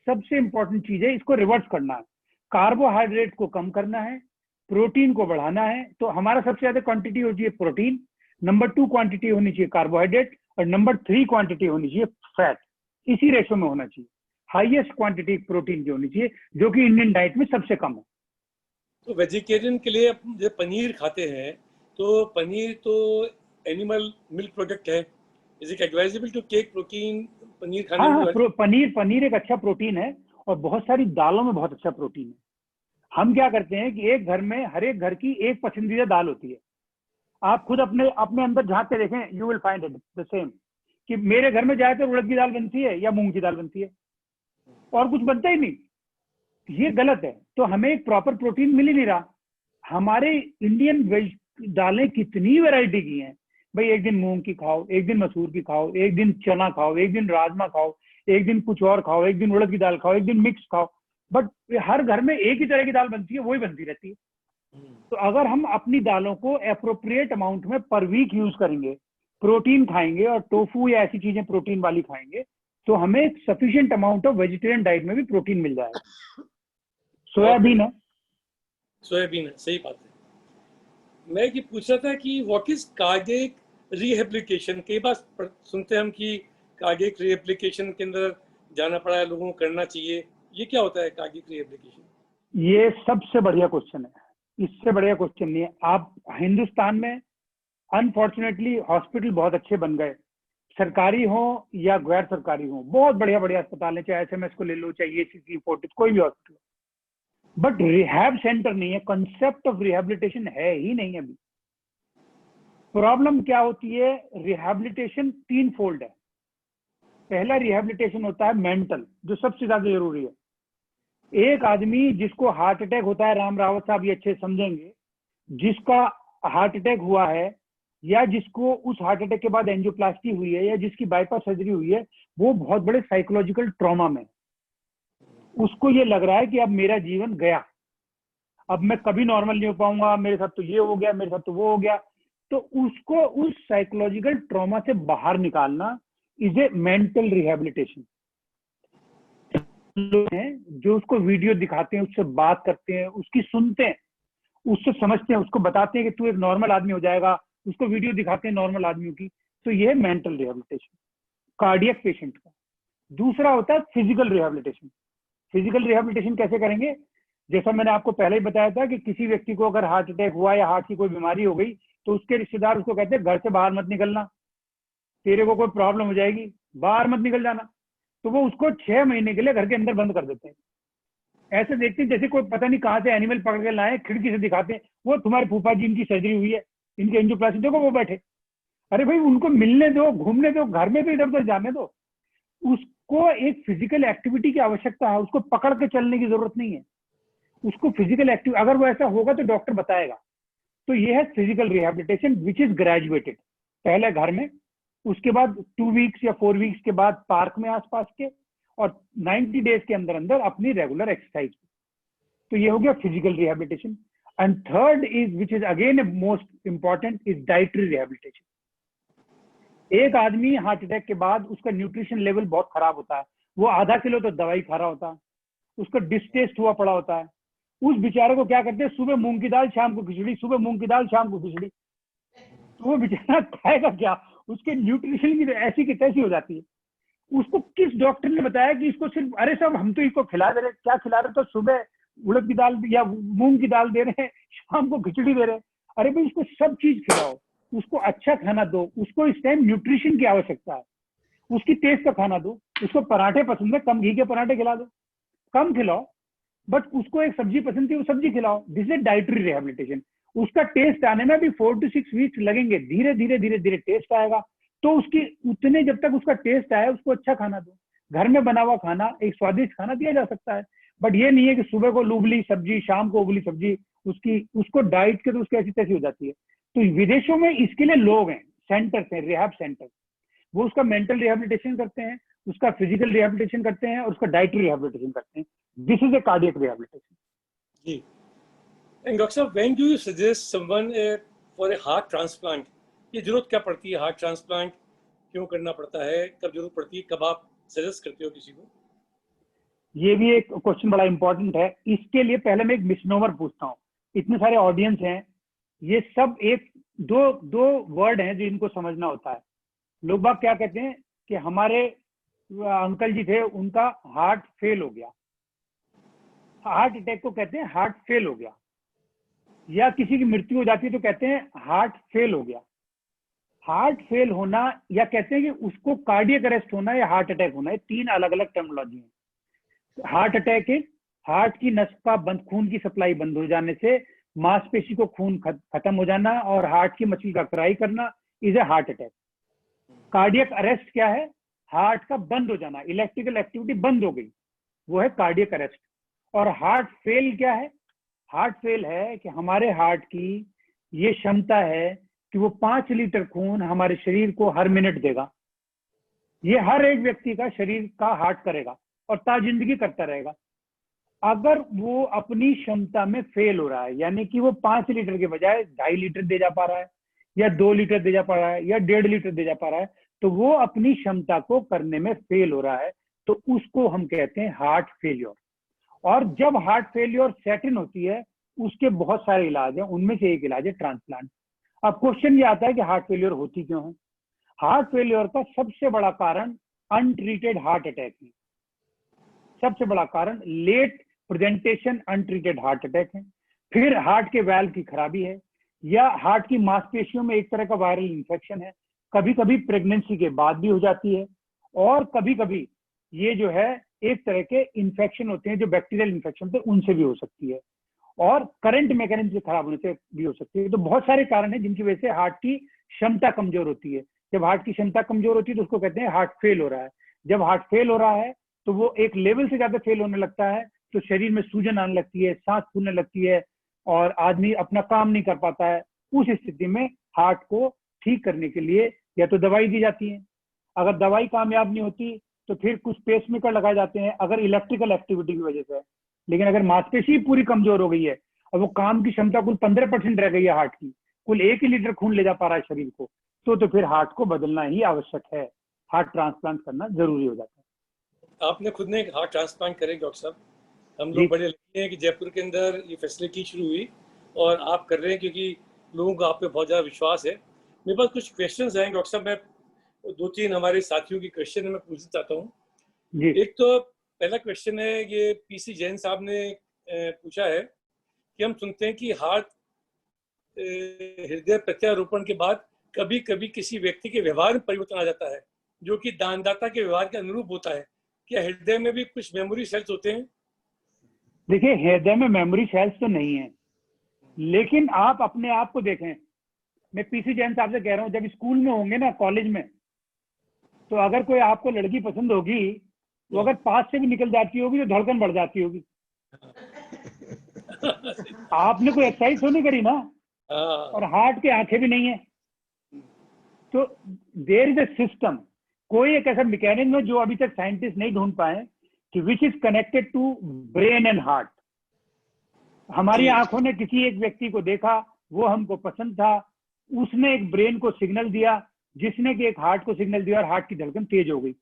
सबसे इंपॉर्टेंट चीज है, इसको रिवर्स करना है। कार्बोहाइड्रेट को कम करना है, प्रोटीन को बढ़ाना है। तो हमारा सबसे ज्यादा क्वांटिटी होनी चाहिए प्रोटीन, नंबर 2 क्वांटिटी होनी चाहिए कार्बोहाइड्रेट, और नंबर 3 क्वांटिटी होनी चाहिए फैट। इसी रेशो में होना चाहिए। हाईएस्ट क्वांटिटी प्रोटीन की होनी चाहिए, जो कि इंडियन डाइट में सबसे कम है। तो वेजिटेरियन के लिए जो पनीर खाते हैं, तो पनीर तो एनिमल मिल्क प्रोडक्ट है, is it advisable to take protein paneer खाने हाँ, में? पनीर एक अच्छा प्रोटीन है, और बहुत सारी दालों में बहुत अच्छा प्रोटीन है। हम क्या करते हैं कि एक घर में, हर एक घर की एक पसंदीदा दाल होती है। आप खुद अपने अंदर झांक के देखें, you will find it the same, कि मेरे घर में जाए तो उड़द की दाल बनती है या मूंग की दाल बनती है, और कुछ बनता ही नहीं। ये गलत है। तो हमें एक प्रॉपर प्रोटीन मिल ही नहीं रहा। हमारे इंडियन वेज दालें कितनी वैरायटी की हैं भाई, एक दिन मूंग की खाओ, एक दिन मसूर की खाओ, एक दिन चना खाओ, एक दिन राजमा खाओ, एक दिन कुछ और खाओ, एक दिन उड़द की दाल खाओ, एक दिन मिक्स खाओ, बट हर घर में एक ही तरह की दाल बनती है, वही बनती रहती है। तो अगर हम अपनी दालों को एप्रोप्रिएट अमाउंट में पर वीक यूज करेंगे, प्रोटीन खाएंगे, और टोफू या ऐसी चीजें प्रोटीन वाली खाएंगे, तो हमें sufficient amount of vegetarian diet में भी प्रोटीन मिल जाएगा। सोयाबीन है, सही बात है। मैं ये पूछ रहा था कि व्हाट इज कार्डियक रिहेबिलिटेशन? कई बार सुनते हैं हम कि कार्डियक रिहेबिलिटेशन के अंदर जाना पड़ा है, लोगों को करना चाहिए। ये क्या होता है कार्डियक रिहेबिलिटेशन? ये सबसे बढ़िया क्वेश्चन है, इससे बढ़िया क्वेश्चन नहीं है। आप हिंदुस्तान में अनफॉर्चुनेटली हॉस्पिटल बहुत अच्छे बन गए, सरकारी हो या गैर सरकारी हो, बहुत बढ़िया बढ़िया अस्पताल है, चाहे SMS को ले लो, चाहे ACC, फोर्टिस, कोई भी हॉस्पिटल, बट रिहैब सेंटर नहीं है। कंसेप्ट ऑफ रिहेबिलिटेशन है ही नहीं अभी। प्रॉब्लम क्या होती है, रिहेबिलिटेशन 3 फोल्ड है। पहला रिहेबिलिटेशन होता है मेंटल, जो सबसे ज्यादा जरूरी है। एक आदमी जिसको हार्ट अटैक होता है, राम रावत साहब ये अच्छे समझेंगे, जिसका हार्ट अटैक हुआ है, या जिसको उस हार्ट अटैक के बाद एंजियोप्लास्टी हुई है, या जिसकी बाईपास सर्जरी हुई है, वो बहुत बड़े साइकोलॉजिकल ट्रॉमा में, उसको ये लग रहा है कि अब मेरा जीवन गया, अब मैं कभी नॉर्मल नहीं हो पाऊंगा, मेरे साथ तो ये हो गया, मेरे साथ तो वो हो गया। तो उसको उस साइकोलॉजिकल ट्रॉमा से बाहर निकालना इज ए मेंटल रिहेबिलिटेशन। लोग हैं जो उसको वीडियो दिखाते हैं, उससे बात करते हैं, उसकी सुनते हैं, उससे समझते हैं, उसको बताते हैं कि तू एक नॉर्मल आदमी हो जाएगा, उसको वीडियो दिखाते हैं नॉर्मल आदमियों की। तो ये है मेंटल रिहेबिलिटेशन कार्डियक पेशेंट का। दूसरा होता है फिजिकल रिहेबिलिटेशन। फिजिकल रिहेबिलिटेशन कैसे करेंगे? जैसा मैंने आपको पहले ही बताया था कि किसी व्यक्ति को अगर हार्ट अटैक हुआ या हार्ट की कोई बीमारी हो गई, तो उसके रिश्तेदार उसको कहते हैं घर से बाहर मत निकलना, तेरे को कोई प्रॉब्लम हो जाएगी, बाहर मत निकल जाना। तो वो उसको 6 महीने के लिए घर के अंदर बंद कर देते हैं। ऐसे देखते हैं जैसे कोई पता नहीं कहाँ से एनिमल पकड़ के लाए, खिड़की से दिखाते हैं, वो तुम्हारे फूफा जी, इनकी सर्जरी हुई है, इनके एंजियोप्लास्टी, देखो वो बैठे। अरे भाई उनको मिलने दो, घूमने दो, घर में तो इधर उधर जाने दो। उसको एक फिजिकल एक्टिविटी की आवश्यकता है, उसको पकड़ के चलने की जरूरत नहीं है, उसको फिजिकल एक्टिव, अगर वो ऐसा होगा तो डॉक्टर बताएगा। तो ये है physical rehabilitation which is graduated. पहले घर में, उसके बाद 2 वीक्स या 4 वीक्स के बाद पार्क में आसपास के, और 90 डेज के अंदर अंदर अपनी रेगुलर एक्सरसाइज। तो ये हो गया physical rehabilitation. And third is which is again most important is dietary rehabilitation. एक आदमी हार्ट अटैक के बाद उसका न्यूट्रिशन लेवल बहुत खराब होता है, वो आधा किलो तो दवाई खा रहा होता है, उसका डिस्टेस्ट हुआ पड़ा होता है। उस बेचारे को क्या करते हैं, सुबह मूंग की दाल शाम को खिचड़ी, सुबह मूंग की दाल शाम को खिचड़ी। तो वो बेचारा खाएगा क्या? उसके न्यूट्रिशन की ऐसी की तैसी हो जाती है। उसको किस डॉक्टर ने बताया कि इसको सिर्फ, अरे साहब हम तो इसको खिला दे रहे, क्या खिला रहे? तो सुबह उड़द की दाल या मूंग की दाल दे रहे हैं, शाम को खिचड़ी दे रहे हैं। अरे भाई इसको सब चीज खिलाओ, उसको अच्छा खाना दो, उसको इस टाइम न्यूट्रिशन की आवश्यकता है, उसकी टेस्ट का खाना दो। उसको पराठे पसंद है, कम घी के पराठे खिला दो, कम खिलाओ, बट उसको एक सब्जी पसंद थी, वो सब्जी खिलाओ। This is dietary rehabilitation. उसका टेस्ट आने में भी 4 to 6 वीक्स लगेंगे, धीरे धीरे धीरे धीरे टेस्ट आएगा। तो उसकी उतने, जब तक उसका टेस्ट आए उसको अच्छा खाना दो। घर में बना हुआ खाना, एक स्वादिष्ट खाना दिया जा सकता है, बट ये नहीं है कि सुबह को लुबली सब्जी, शाम को उबली सब्जी। उसको डाइट के तो उसकी ऐसी तैसी हो जाती है। तो विदेशों में इसके लिए लोग हैं, सेंटर्स हैं, रिहैब सेंटर, वो उसका मेंटल रिहेबिलिटेशन करते हैं, उसका फिजिकल रिहेबिलिटेशन करते हैं और उसका डाइटरी रिहेबिलिटेशन करते हैं। This is a cardiac rehabilitation. जी। एंड डॉक्टर साहब, when do you suggest someone for a heart transplant? ये जरूरत क्या पड़ती है? हार्ट ट्रांसप्लांट क्यों करना पड़ता है? कब जरूरत पड़ती है? कब आप सजेस्ट करते हो किसी को? ये भी एक क्वेश्चन बड़ा इंपॉर्टेंट है। इसके लिए पहले मैं एक मिसनोमर पूछता हूँ। इतने सारे ऑडियंस हैं, ये सब एक दो वर्ड हैं जो इनको समझना होता है। लोग बाग क्या कहते हैं कि हमारे अंकल जी थे, उनका हार्ट फेल हो गया। हार्ट अटैक को कहते हैं हार्ट फेल हो गया, या किसी की मृत्यु हो जाती है तो कहते हैं हार्ट फेल हो गया। हार्ट फेल होना, या कहते हैं कि उसको कार्डियक अरेस्ट होना या हार्ट अटैक होना, ये 3 अलग अलग टर्मिनोलॉजी है। हार्ट अटैक है हार्ट की नस का खून की सप्लाई बंद हो जाने से मांसपेशी को खून खत्म हो जाना और हार्ट की मछली का क्राई करना, is a heart attack. Cardiac arrest क्या है? हार्ट का बंद हो जाना, इलेक्ट्रिकल एक्टिविटी बंद हो गई, वो है कार्डियक अरेस्ट। और हार्ट फेल क्या है? हार्ट फेल है कि हमारे हार्ट की ये क्षमता है कि वो 5 लीटर खून हमारे शरीर को हर मिनट देगा। ये हर एक व्यक्ति का शरीर का हार्ट करेगा और ताजिंदगी करता रहेगा। अगर वो अपनी क्षमता में फेल हो रहा है, यानी कि वो 5 लीटर के बजाय 2.5 लीटर दे जा पा रहा है, या 2 लीटर दे जा पा रहा है, या 1.5 लीटर दे जा पा रहा है, तो वो अपनी क्षमता को करने में फेल हो रहा है, तो उसको हम कहते हैं हार्ट फेलियर। और जब हार्ट फेलियर सेट इन होती है, उसके बहुत सारे इलाज हैं, उनमें से एक इलाज है ट्रांसप्लांट। अब क्वेश्चन ये आता है कि हार्ट फेलियर होती क्यों है? हार्ट फेलियर का सबसे बड़ा कारण अनट्रीटेड हार्ट अटैक है। सबसे बड़ा कारण late presentation untreated heart attack है। फिर हार्ट के वाल्व की खराबी है, या हार्ट की मांसपेशियों में एक तरह का वायरल इंफेक्शन है। कभी कभी प्रेगनेंसी के बाद भी हो जाती है, और कभी कभी ये जो है एक तरह के इंफेक्शन होते हैं जो बैक्टीरियल इंफेक्शन थे, उनसे भी हो सकती है, और करंट मैकेनिज्म से खराब होने से भी हो सकती है। तो बहुत सारे कारण हैं जिनकी वजह से हार्ट की क्षमता कमजोर होती है। जब हार्ट की क्षमता कमजोर होती है तो उसको कहते हैं हार्ट फेल हो रहा है। जब हार्ट फेल हो रहा है तो वो एक लेवल से ज्यादा फेल होने लगता है, तो शरीर में सूजन आने लगती है, सांस फूलने लगती है, और आदमी अपना काम नहीं कर पाता है। उस स्थिति में हार्ट को ठीक करने के लिए या तो दवाई दी जाती है, अगर दवाई कामयाब नहीं होती तो फिर कुछ पेसमेकर लगाए जाते हैं अगर इलेक्ट्रिकल एक्टिविटी की वजह से। लेकिन अगर मांसपेशी पूरी कमजोर हो गई है और वो काम की क्षमता कुल 15% रह गई है हार्ट की, कुल 1 ही लीटर खून ले जा पा रहा है शरीर को, तो फिर हार्ट को बदलना ही आवश्यक है, हार्ट ट्रांसप्लांट करना जरूरी हो जाता है। आपने खुद ने एक हार्ट ट्रांसप्लांट करे डॉक्टर साहब? हम लोग बड़े लकी हैं कि जयपुर के अंदर ये फैसिलिटी शुरू हुई और आप कर रहे हैं, क्योंकि लोगों को आप पे बहुत ज़्यादा विश्वास है। मेरे पास कुछ क्वेश्चंस हैं डॉक्टर साहब, मैं 2-3 हमारे साथियों की क्वेश्चन मैं पूछना चाहता हूँ। एक तो पहला क्वेश्चन है, ये पीसी जैन साहब ने पूछा है कि हम सुनते हैं कि हार्ट हृदय प्रत्यारोपण के बाद कभी कभी किसी व्यक्ति के व्यवहार में परिवर्तन आ जाता है जो कि दानदाता के व्यवहार के अनुरूप होता है। क्या हृदय में भी कुछ मेमोरी सेल्स होते हैं? देखिए, हृदय में मेमोरी सेल्स तो नहीं है, लेकिन आप अपने आप को देखें। मैं पीसी जैन साहब से कह रहा हूँ, जब स्कूल में होंगे ना, कॉलेज में, तो अगर कोई आपको लड़की पसंद होगी, वो अगर पास से भी निकल जाती होगी तो धड़कन बढ़ जाती होगी। आपने कोई एक्सरसाइज तो नहीं करी ना, और हार्ट की आंखें भी नहीं है। तो देयर इज अ सिस्टम। कोई एक ऐसा मैकेनिज्म है जो अभी तक साइंटिस्ट नहीं ढूंढ पाए कि which is connected to brain and heart. हमारी आंखों ने किसी एक व्यक्ति को देखा, वो हमको पसंद था, उसने एक ब्रेन को सिग्नल दिया, जिसने कि एक हार्ट को सिग्नल दिया और हार्ट की धड़कन तेज हो गई।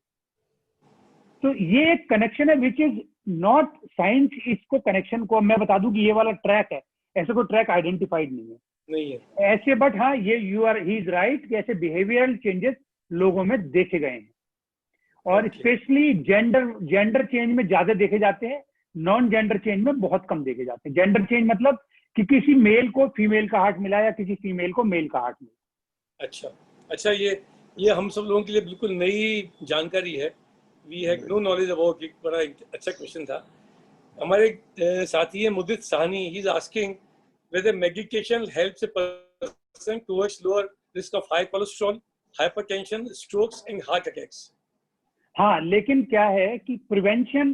तो ये एक कनेक्शन है विच इज नॉट साइंस। इसको कनेक्शन को मैं बता दूं कि ये वाला ट्रैक है, ऐसे कोई ट्रैक आइडेंटिफाइड नहीं है ऐसे। बट हाँ, ये ही इज राइट कि ऐसे बिहेवियरल चेंजेस लोगों में देखे गए हैं, और स्पेशली जेंडर चेंज में ज्यादा देखे जाते हैं, नॉन जेंडर चेंज में बहुत कम देखे जाते हैं। जेंडर चेंज मतलब कि किसी मेल को फीमेल का हार्ट मिला या किसी फीमेल को मेल का हार्ट मिला। अच्छा, ये हम सब लोगों के लिए बिल्कुल नई जानकारी है। We have no knowledge about it. बड़ा अच्छा क्वेश्चन था। हमारे साथी है Mudit Sahni, he is asking whether medication helps a person towards lower risk of high cholesterol, hypertension, strokes and heart attacks. हाँ, लेकिन क्या है कि प्रिवेंशन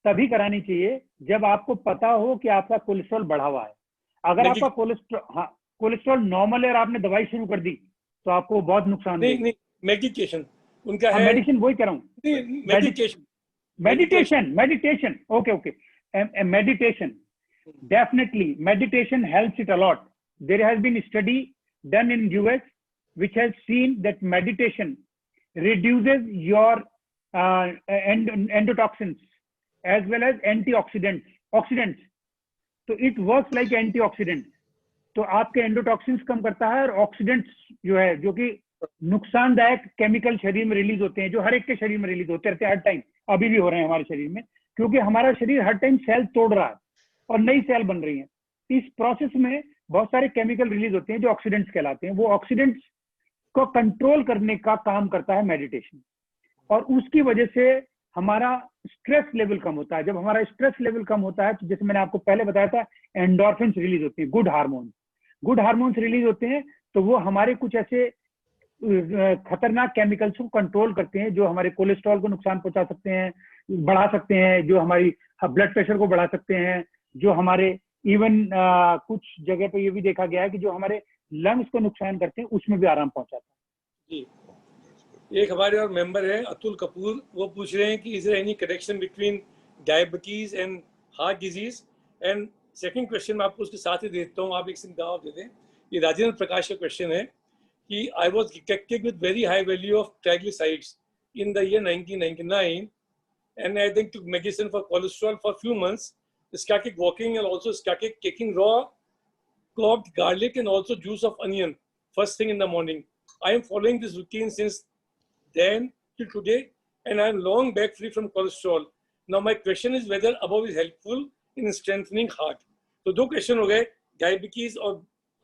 तभी करानी चाहिए जब आपको पता हो कि आपका कोलेस्ट्रॉल बढ़ा हुआ है। अगर आपका कोलेस्ट्रॉल नॉर्मल है और आपने दवाई शुरू कर दी तो आपको बहुत नुकसान देगी। नहीं, मेडिकेशन उनका है। मेडिसिन वही कह रहा हूँ, meditation. Okay, meditation. Definitely, meditation helps it a lot. There has been a study done in US which has seen that meditation reduces your endotoxins as well as oxidants. So it works like antioxidant. तो आपके एंडोटॉक्सिन्स कम करता है, और ऑक्सीडेंट्स जो है, जो कि नुकसानदायक केमिकल शरीर में रिलीज होते हैं, जो हर एक के शरीर में रिलीज होते रहते हैं हर टाइम, अभी भी हो रहे हैं हमारे शरीर में, क्योंकि हमारा शरीर हर टाइम सेल तोड़ रहा है और नई सेल बन रही है। इस प्रोसेस में बहुत सारे केमिकल रिलीज होते हैं जो ऑक्सीडेंट्स कहलाते हैं। वो ऑक्सीडेंट्स को कंट्रोल करने का काम करता है मेडिटेशन, और उसकी वजह से हमारा स्ट्रेस लेवल कम होता है। जब हमारा स्ट्रेस लेवल कम होता है तो जैसे मैंने आपको पहले बताया था, एंडोर्फिन्स रिलीज होते हैं, गुड हार्मोन्स रिलीज होते हैं। तो वो हमारे कुछ ऐसे खतरनाक केमिकल्स को कंट्रोल करते हैं जो हमारे कोलेस्ट्रॉल को नुकसान पहुंचा सकते हैं, बढ़ा सकते हैं, जो हमारी ब्लड प्रेशर को बढ़ा सकते हैं, जो हमारे इवन कुछ जगह पे ये भी देखा गया है कि जो हमारे लंग्स को नुकसान करते हैं उसमें भी आराम पहुंचाता है। जी, एक हमारे और मेंबर है अतुल कपूर, वो पूछ रहे हैं कि is there any connection between diabetes and heart disease. And second question मैं आपको उसके साथ ही देता हूँ, आप एक जवाब दे दें। ये राजेंद्र प्रकाश का क्वेश्चन है कि I was detected with very high value of triglycerides in the year 1999 and I think took medicine for cholesterol for a few months, started walking and also started taking raw chopped garlic and also juice of onion first thing in the morning. I am following this routine since then till today and I am long back free from cholesterol. Now my question is whether above is helpful in strengthening heart. तो दो क्वेश्चन हो गए, डायबिटीज और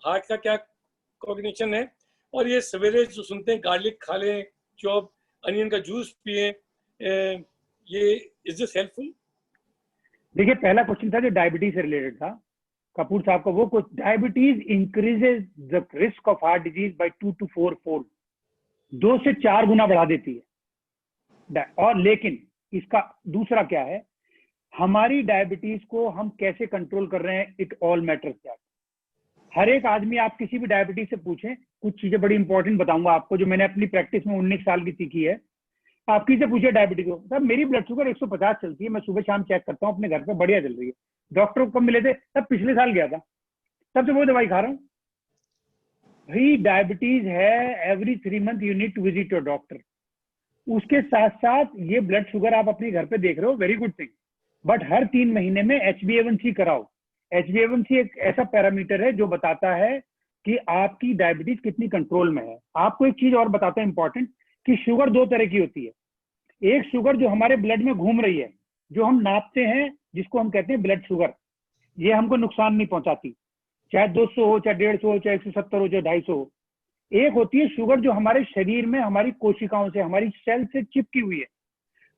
हार्ट का क्या कोऑर्डिनेशन है, और ये सवेरे जो सुनते हैं गार्लिक खा लें, चॉप अनियन का जूस पिए, ये इज दिस हेल्पफुल? देखिए, पहला क्वेश्चन था जो डायबिटीज से रिलेटेड था कपूर साहब का, वो कुछ diabetes increases the risk of heart disease bye 2 to 4 fold, 2 से 4 गुना बढ़ा देती है। और लेकिन इसका दूसरा क्या है, हमारी डायबिटीज को हम कैसे कंट्रोल कर रहे हैं, इट ऑल मैटर्स दैट। हर एक आदमी, आप किसी भी डायबिटीज से पूछें, कुछ चीजें बड़ी इंपॉर्टेंट बताऊंगा आपको जो मैंने अपनी प्रैक्टिस में 19 साल की सीखी है। आप किसी से पूछिए डायबिटीज को, सर मेरी ब्लड शुगर 150 चलती है, मैं सुबह शाम चेक करता हूँ अपने घर पे, बढ़िया चल रही है। डॉक्टर को कब मिले थे? तब पिछले साल गया था, तब से वो दवाई खा रहा हूँ। भाई डायबिटीज है, every 3 month you need to visit your doctor. उसके साथ साथ ये ब्लड शुगर आप अपने घर पे देख रहे हो, वेरी गुड थिंग, बट हर 3 महीने में HbA1c कराओ। HbA1c एक ऐसा पैरामीटर है जो बताता है कि आपकी डायबिटीज कितनी कंट्रोल में है। आपको एक चीज और बताता है इंपॉर्टेंट, कि शुगर 2 तरह की होती है। एक शुगर जो हमारे ब्लड में घूम रही है, जो हम नापते हैं, जिसको हम कहते हैं ब्लड शुगर, ये हमको नुकसान नहीं पहुंचाती, चाहे 200 हो, चाहे 150 हो, चाहे 170 हो, चाहे 250 हो। एक होती है शुगर जो हमारे शरीर में हमारी कोशिकाओं से, हमारी सेल से चिपकी हुई है,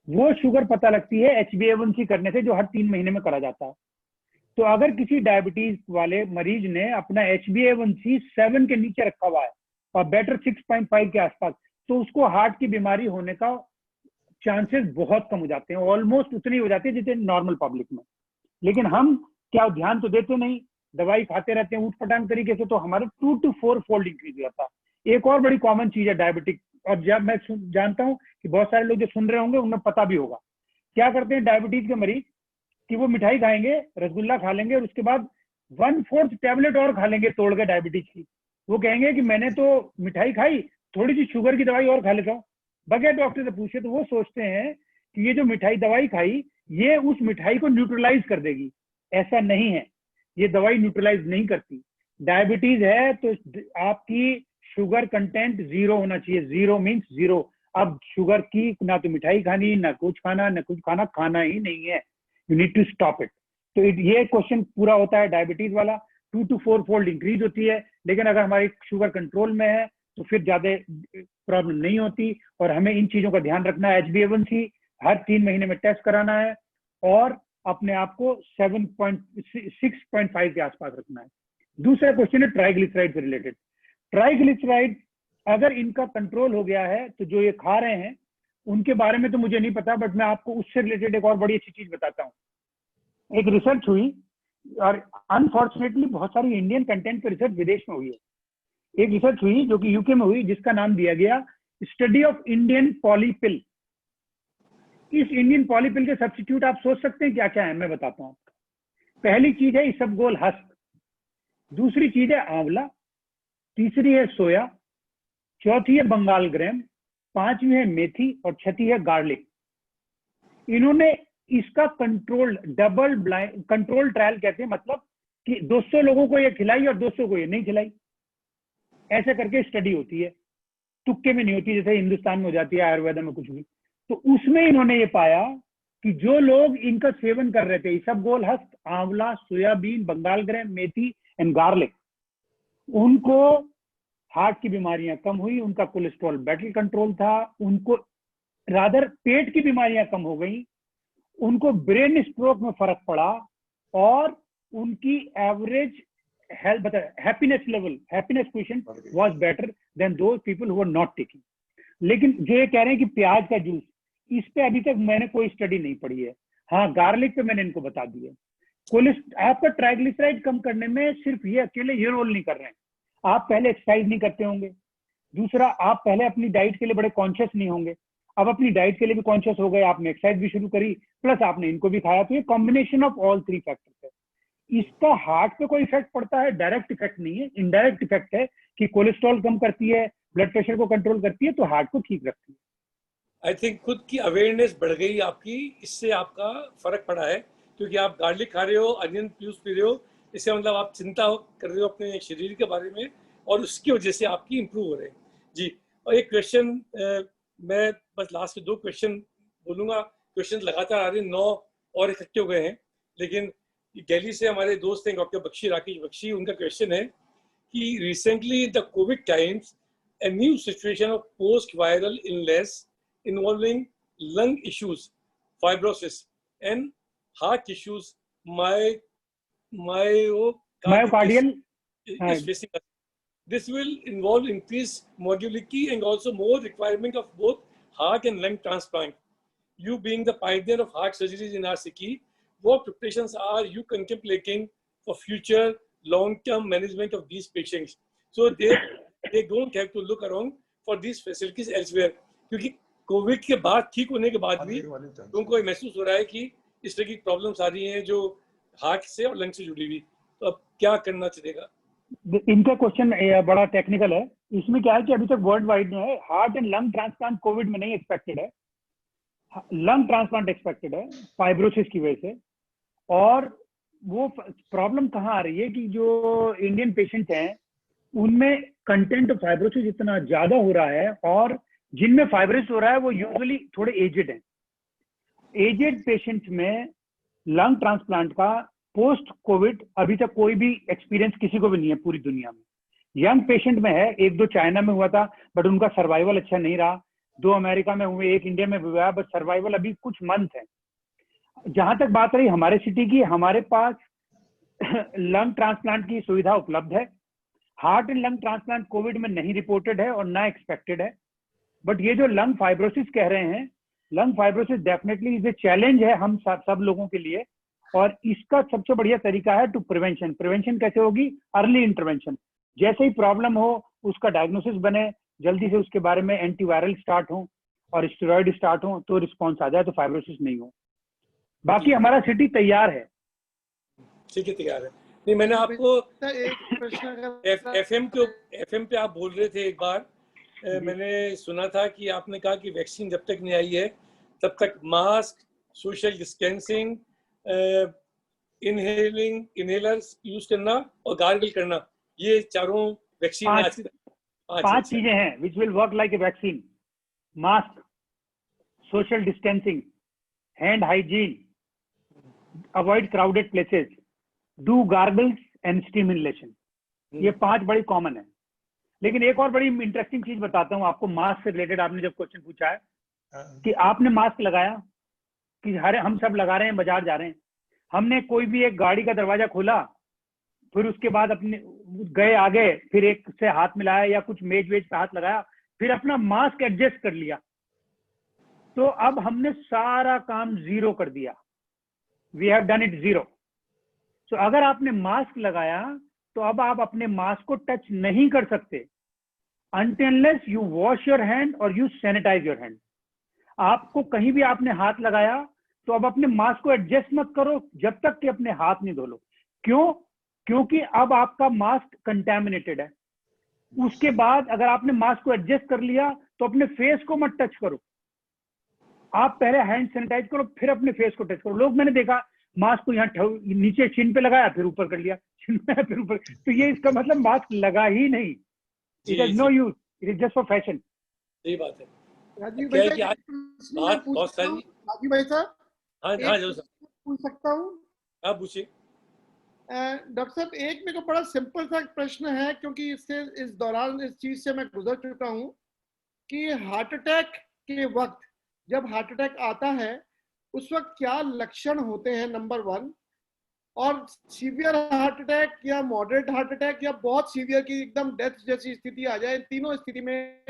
वो शुगर पता लगती है HbA1c करने से, जो हर 3 महीने में करा जाता है। तो अगर किसी डायबिटीज वाले मरीज ने अपना HbA1c 7 के नीचे रखा हुआ है और बेटर 6.5 के आसपास, तो उसको हार्ट की बीमारी होने का चांसेस बहुत कम हो जाते हैं, ऑलमोस्ट उतनी हो जाती है जितने नॉर्मल पब्लिक में। लेकिन हम क्या ध्यान तो देते नहीं, दवाई खाते रहते हैं ऊट पटांग तरीके से, तो हमारे 2 to 4 फोल्ड इंक्रीज हो जाता है। एक और बड़ी कॉमन चीज है डायबिटिक और जब मैं जानता हूँ कि बहुत सारे लोग जो सुन रहे होंगे उन्हें पता भी होगा, क्या करते हैं डायबिटीज के मरीज कि वो मिठाई खाएंगे, रसगुल्ला खा लेंगे और उसके बाद 1/4 टैबलेट और खा लेंगे तोड़ के डायबिटीज की। वो कहेंगे कि मैंने तो मिठाई खाई, थोड़ी सी शुगर की दवाई और खा लेता हूँ। बगैर डॉक्टर से पूछे तो वो सोचते हैं कि ये जो मिठाई दवाई खाई ये उस मिठाई को न्यूट्रलाइज कर देगी। ऐसा नहीं है, ये दवाई न्यूट्रलाइज नहीं करती। डायबिटीज है तो आपकी शुगर कंटेंट 0 होना चाहिए। 0 मीन्स 0। अब शुगर की ना तो मिठाई खानी, ना कुछ खाना, ना कुछ खाना ही नहीं है। You need to stop it. तो ये क्वेश्चन पूरा होता है डायबिटीज वाला। 2 to 4 फोल्ड इंक्रीज होती है, लेकिन अगर हमारी शुगर कंट्रोल में है तो फिर ज्यादा प्रॉब्लम नहीं होती। और हमें इन चीजों का ध्यान रखना है। HbA1c हर 3 महीने में टेस्ट कराना है और अपने आप को 6.5 के आसपास रखना है। दूसरा क्वेश्चन है ट्राइग्लिसराइड से रिलेटेड। ट्राइग्लिसराइड अगर इनका कंट्रोल हो गया है तो जो ये खा रहे हैं उनके बारे में तो मुझे नहीं पता, बट मैं आपको उससे रिलेटेड एक और बड़ी अच्छी चीज बताता हूँ। एक रिसर्च हुई और अनफॉर्चुनेटली बहुत सारी इंडियन कंटेंट पे रिसर्च विदेश में हुई है। एक रिसर्च हुई जो कि यूके में हुई, जिसका नाम दिया गया स्टडी ऑफ इंडियन पॉलीपिल। इस इंडियन पॉलीपिल के सब्स्टिट्यूट आप सोच सकते हैं क्या क्या है, मैं बताता हूँ। पहली चीज है इसबगोल हस्क, दूसरी चीज है आंवला, तीसरी है सोया, चौथी है बंगाल ग्राम, पांचवी है मेथी और छठी है गार्लिक। इन्होंने इसका control double blind control trial कहते हैं, मतलब कि 200 लोगों को ये खिलाई और 200 को ये नहीं खिलाई। ऐसे करके स्टडी होती है, तुक्के में नहीं होती जैसे हिंदुस्तान में हो जाती है आयुर्वेद में कुछ भी। तो उसमें इन्होंने ये पाया कि जो लोग इनका सेवन कर रहे थे, isabgol husk, amla, soybean, Bengal gram, methi and garlic, उनको हार्ट की बीमारियां कम हुई, उनका कोलेस्ट्रॉल बेटर कंट्रोल था, उनको रादर पेट की बीमारियां कम हो गई, उनको ब्रेन स्ट्रोक में फर्क पड़ा और उनकी average health happiness level, happiness quotient was better than those people who were not taking. लेकिन जो ये कह रहे हैं कि प्याज का जूस, इस पे अभी तक मैंने कोई स्टडी नहीं पढ़ी है। हाँ, गार्लिक पे मैंने इनको बता दिया। आपका ट्राइग्लिसराइड कम करने में सिर्फ ये अकेले ये रोल नहीं कर रहे हैं। आप पहले एक्सरसाइज नहीं करते होंगे, दूसरा आप पहले अपनी डाइट के लिए बड़े कॉन्शियस नहीं होंगे, अब अपनी डाइट के लिए भी कॉन्शियस हो गए, आपने एक्सरसाइज भी शुरू करी, प्लस आपने इनको भी खाया। तो ये कॉम्बिनेशन ऑफ ऑल 3 फैक्टर्स है। इसका हार्ट पे कोई इफेक्ट पड़ता है, डायरेक्ट इफेक्ट नहीं है, इनडायरेक्ट इफेक्ट है कि कोलेस्ट्रॉल कम करती है, ब्लड प्रेशर को कंट्रोल करती है, तो हार्ट को ठीक रखती है। आई थिंक खुद की अवेयरनेस बढ़ गई आपकी, इससे आपका फर्क पड़ा है, क्योंकि आप गार्लिक खा रहे हो, अनियन जूस पी रहे हो, इससे मतलब आप चिंता कर रहे हो अपने शरीर के बारे में और उसकी वजह से आपकी इंप्रूव हो रहे हैं। जी, और एक क्वेश्चन मैं बस लास्ट के 2 क्वेश्चन बोलूँगा। क्वेश्चन लगातार आ रहे हैं, 9 और इकट्ठे हो गए हैं, लेकिन दिल्ली से हमारे दोस्त हैं डॉक्टर बख्शी, राकेश बख्शी, उनका क्वेश्चन है कि recently in the Covid times a new situation of post-viral illness involving lung issues, fibrosis, and heart issues, myocardial is facing us. This will involve increased morbidity and also more requirement of both heart and lung transplant. You being the pioneer of heart surgeries in our city, what preparations are you contemplating for future long-term management of these patients, so they don't have to look around for these facilities elsewhere? क्योंकि कोविड के बाद ठीक होने के बाद भी उनको महसूस हो रहा है कि इस तरह की प्रॉब्लम्स आ रही हैं जो हार्ट से और लंग से जुड़ी हुई। तो अब क्या करना चाहिएगा? इनका क्वेश्चन बड़ा टेक्निकल है। इसमें क्या है कि अभी तक वर्ल्ड वाइड में है, heart and lung transplant Covid में नहीं एक्सपेक्टेड है, लंग ट्रांसप्लांट एक्सपेक्टेड है फाइब्रोसिस की वजह से। और वो प्रॉब्लम कहाँ आ रही है कि जो इंडियन पेशेंट हैं उनमें कंटेंट ऑफ फाइब्रोसिस इतना ज्यादा हो रहा है, और जिनमें फाइब्रोसिस हो रहा है वो यूजुअली थोड़े एजेड हैं। एजेड पेशेंट में लंग ट्रांसप्लांट का पोस्ट कोविड अभी तक कोई भी एक्सपीरियंस किसी को भी नहीं है पूरी दुनिया में। यंग पेशेंट में है, 1-2 चाइना में हुआ था बट उनका सर्वाइवल अच्छा नहीं रहा, 2 अमेरिका में हुए, 1 इंडिया में हुआ, बट सर्वाइवल अभी कुछ मंथ है। जहां तक बात रही हमारे सिटी की, हमारे पास लंग ट्रांसप्लांट की सुविधा उपलब्ध है। Heart and lung transplant Covid में नहीं रिपोर्टेड है और ना एक्सपेक्टेड है। बट ये जो लंग फाइब्रोसिस कह रहे हैं, lung fibrosis definitely is a challenge है हम सब लोगों के लिए, और इसका सबसे बढ़िया तरीका है टू प्रिवेंशन। प्रिवेंशन कैसे होगी? Early intervention. जैसे ही प्रॉब्लम हो उसका डायग्नोसिस बने, जल्दी से उसके बारे में एंटीवायरल स्टार्ट हो और स्टेरॉइड स्टार्ट हो तो रिस्पॉन्स आ जाए, तो फाइब्रोसिस नहीं हो। बाकी हमारा सिटी तैयार है। ठीक है, तैयार है। नहीं, मैंने आपको एक प्रश्न एफएम पे आप बोल रहे थे एक बार, मैंने सुना था कि आपने कहा कि वैक्सीन जब तक नहीं आई है तब तक mask, social distancing, inhalers use करना और गार्गल करना, ये चारों वैक्सीन में आज 5 चीजें हैं which will work like a vaccine. Mask, social distancing, hand hygiene, avoid crowded places, do gargles and steam inhalation. ये 5 बड़ी कॉमन है। लेकिन एक और बड़ी इंटरेस्टिंग चीज बताता हूँ आपको मास्क से रिलेटेड। आपने जब क्वेश्चन पूछा है कि आपने मास्क लगाया, कि हम सब लगा रहे हैं, बाजार जा रहे हैं, हमने कोई भी एक गाड़ी का दरवाजा खोला, फिर उसके बाद अपने गए आगे, फिर एक से हाथ मिलाया या कुछ मेज वेज पे हाथ लगाया, फिर अपना मास्क एडजस्ट कर लिया, तो अब हमने सारा काम जीरो कर दिया। We have done it zero. तो अगर आपने मास्क लगाया तो अब आप अपने मास्क को टच नहीं कर सकते until unless you wash your hand or you sanitize your hand। आपको कहीं भी आपने हाथ लगाया तो अब अपने मास्क को एडजस्ट मत करो जब तक कि अपने हाथ नहीं धो लो। क्यों? क्योंकि अब आपका मास्क कंटेमिनेटेड है। उसके बाद अगर आपने मास्क को एडजस्ट कर लिया तो अपने फेस को मत टच करो। आप पहले हैंड सैनिटाइज करो, फिर अपने फेस को टच करो। लोग मैंने देखा मास्क को यहाँ नीचे चिन पे लगाया, फिर ऊपर कर लिया, चिन पे फिर ऊपर। तो ये इसका मतलब मास्क लगा ही नहीं। It has no use, it is just for fashion. सही बात है। राजीव भाई साहब, हाँ जरूर सर, पूछ सकता हूँ? आप पूछिए। डॉक्टर साहब, एक मेरे को बड़ा सिंपल सा प्रश्न है, क्योंकि इससे इस दौरान इस चीज से मैं गुजर चुका हूँ कि हार्ट अटैक के वक्त, जब हार्ट अटैक आता है उस वक्त क्या लक्षण होते हैं, नंबर 1, और सीवियर हार्ट अटैक या मॉडरेट हार्ट अटैक या बहुत सीवियर की एकदम डेथ जैसी स्थिति आ जाए, तीनों स्थिति में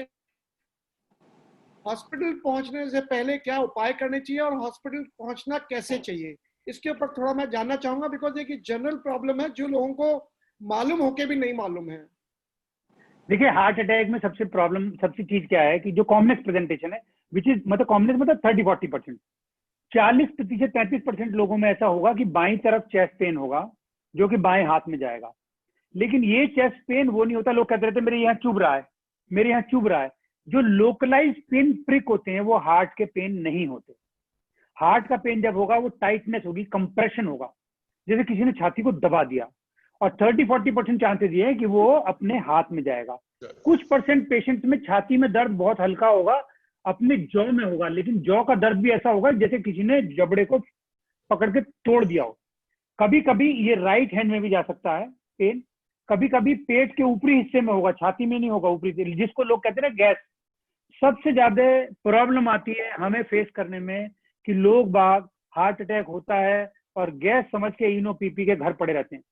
हॉस्पिटल पहुंचने से पहले क्या उपाय करने चाहिए और हॉस्पिटल पहुंचना कैसे चाहिए, इसके ऊपर थोड़ा मैं जानना चाहूंगा। बिकॉज एक जनरल प्रॉब्लम है जो लोगों को मालूम होके भी नहीं मालूम है। देखिए, हार्ट अटैक में सबसे चीज क्या है कि जो कॉमनेस प्रेजेंटेशन है, विच इज मतलब कॉमनेस मतलब 30-40%, 40% 33% लोगों में ऐसा होगा कि बाईं तरफ चेस्ट पेन होगा जो कि बाएं हाथ में जाएगा। लेकिन ये चेस्ट पेन वो नहीं होता। लोग कहते रहते मेरे यहाँ चुभ रहा है, मेरे यहाँ चुभ रहा है। जो लोकलाइज पिन प्रिक होते हैं वो हार्ट के पेन नहीं होते। हार्ट का पेन जब होगा वो टाइटनेस होगी, कंप्रेशन होगा, जैसे किसी ने छाती को दबा दिया। और 30-40% चांसेस ये है कि वो अपने हाथ में जाएगा। कुछ परसेंट पेशेंट्स में छाती में दर्द बहुत हल्का होगा, अपने जॉ में होगा, लेकिन जॉ का दर्द भी ऐसा होगा जैसे किसी ने जबड़े को पकड़ के तोड़ दिया हो। कभी कभी ये राइट हैंड में भी जा सकता है पेन। कभी कभी पेट के ऊपरी हिस्से में होगा, छाती में नहीं होगा, ऊपरी, जिसको लोग कहते हैं गैस। सबसे ज्यादा प्रॉब्लम आती है हमें फेस करने में कि लोग बाग हार्ट अटैक होता है और गैस समझ के इनो पीपी के घर पड़े रहते हैं।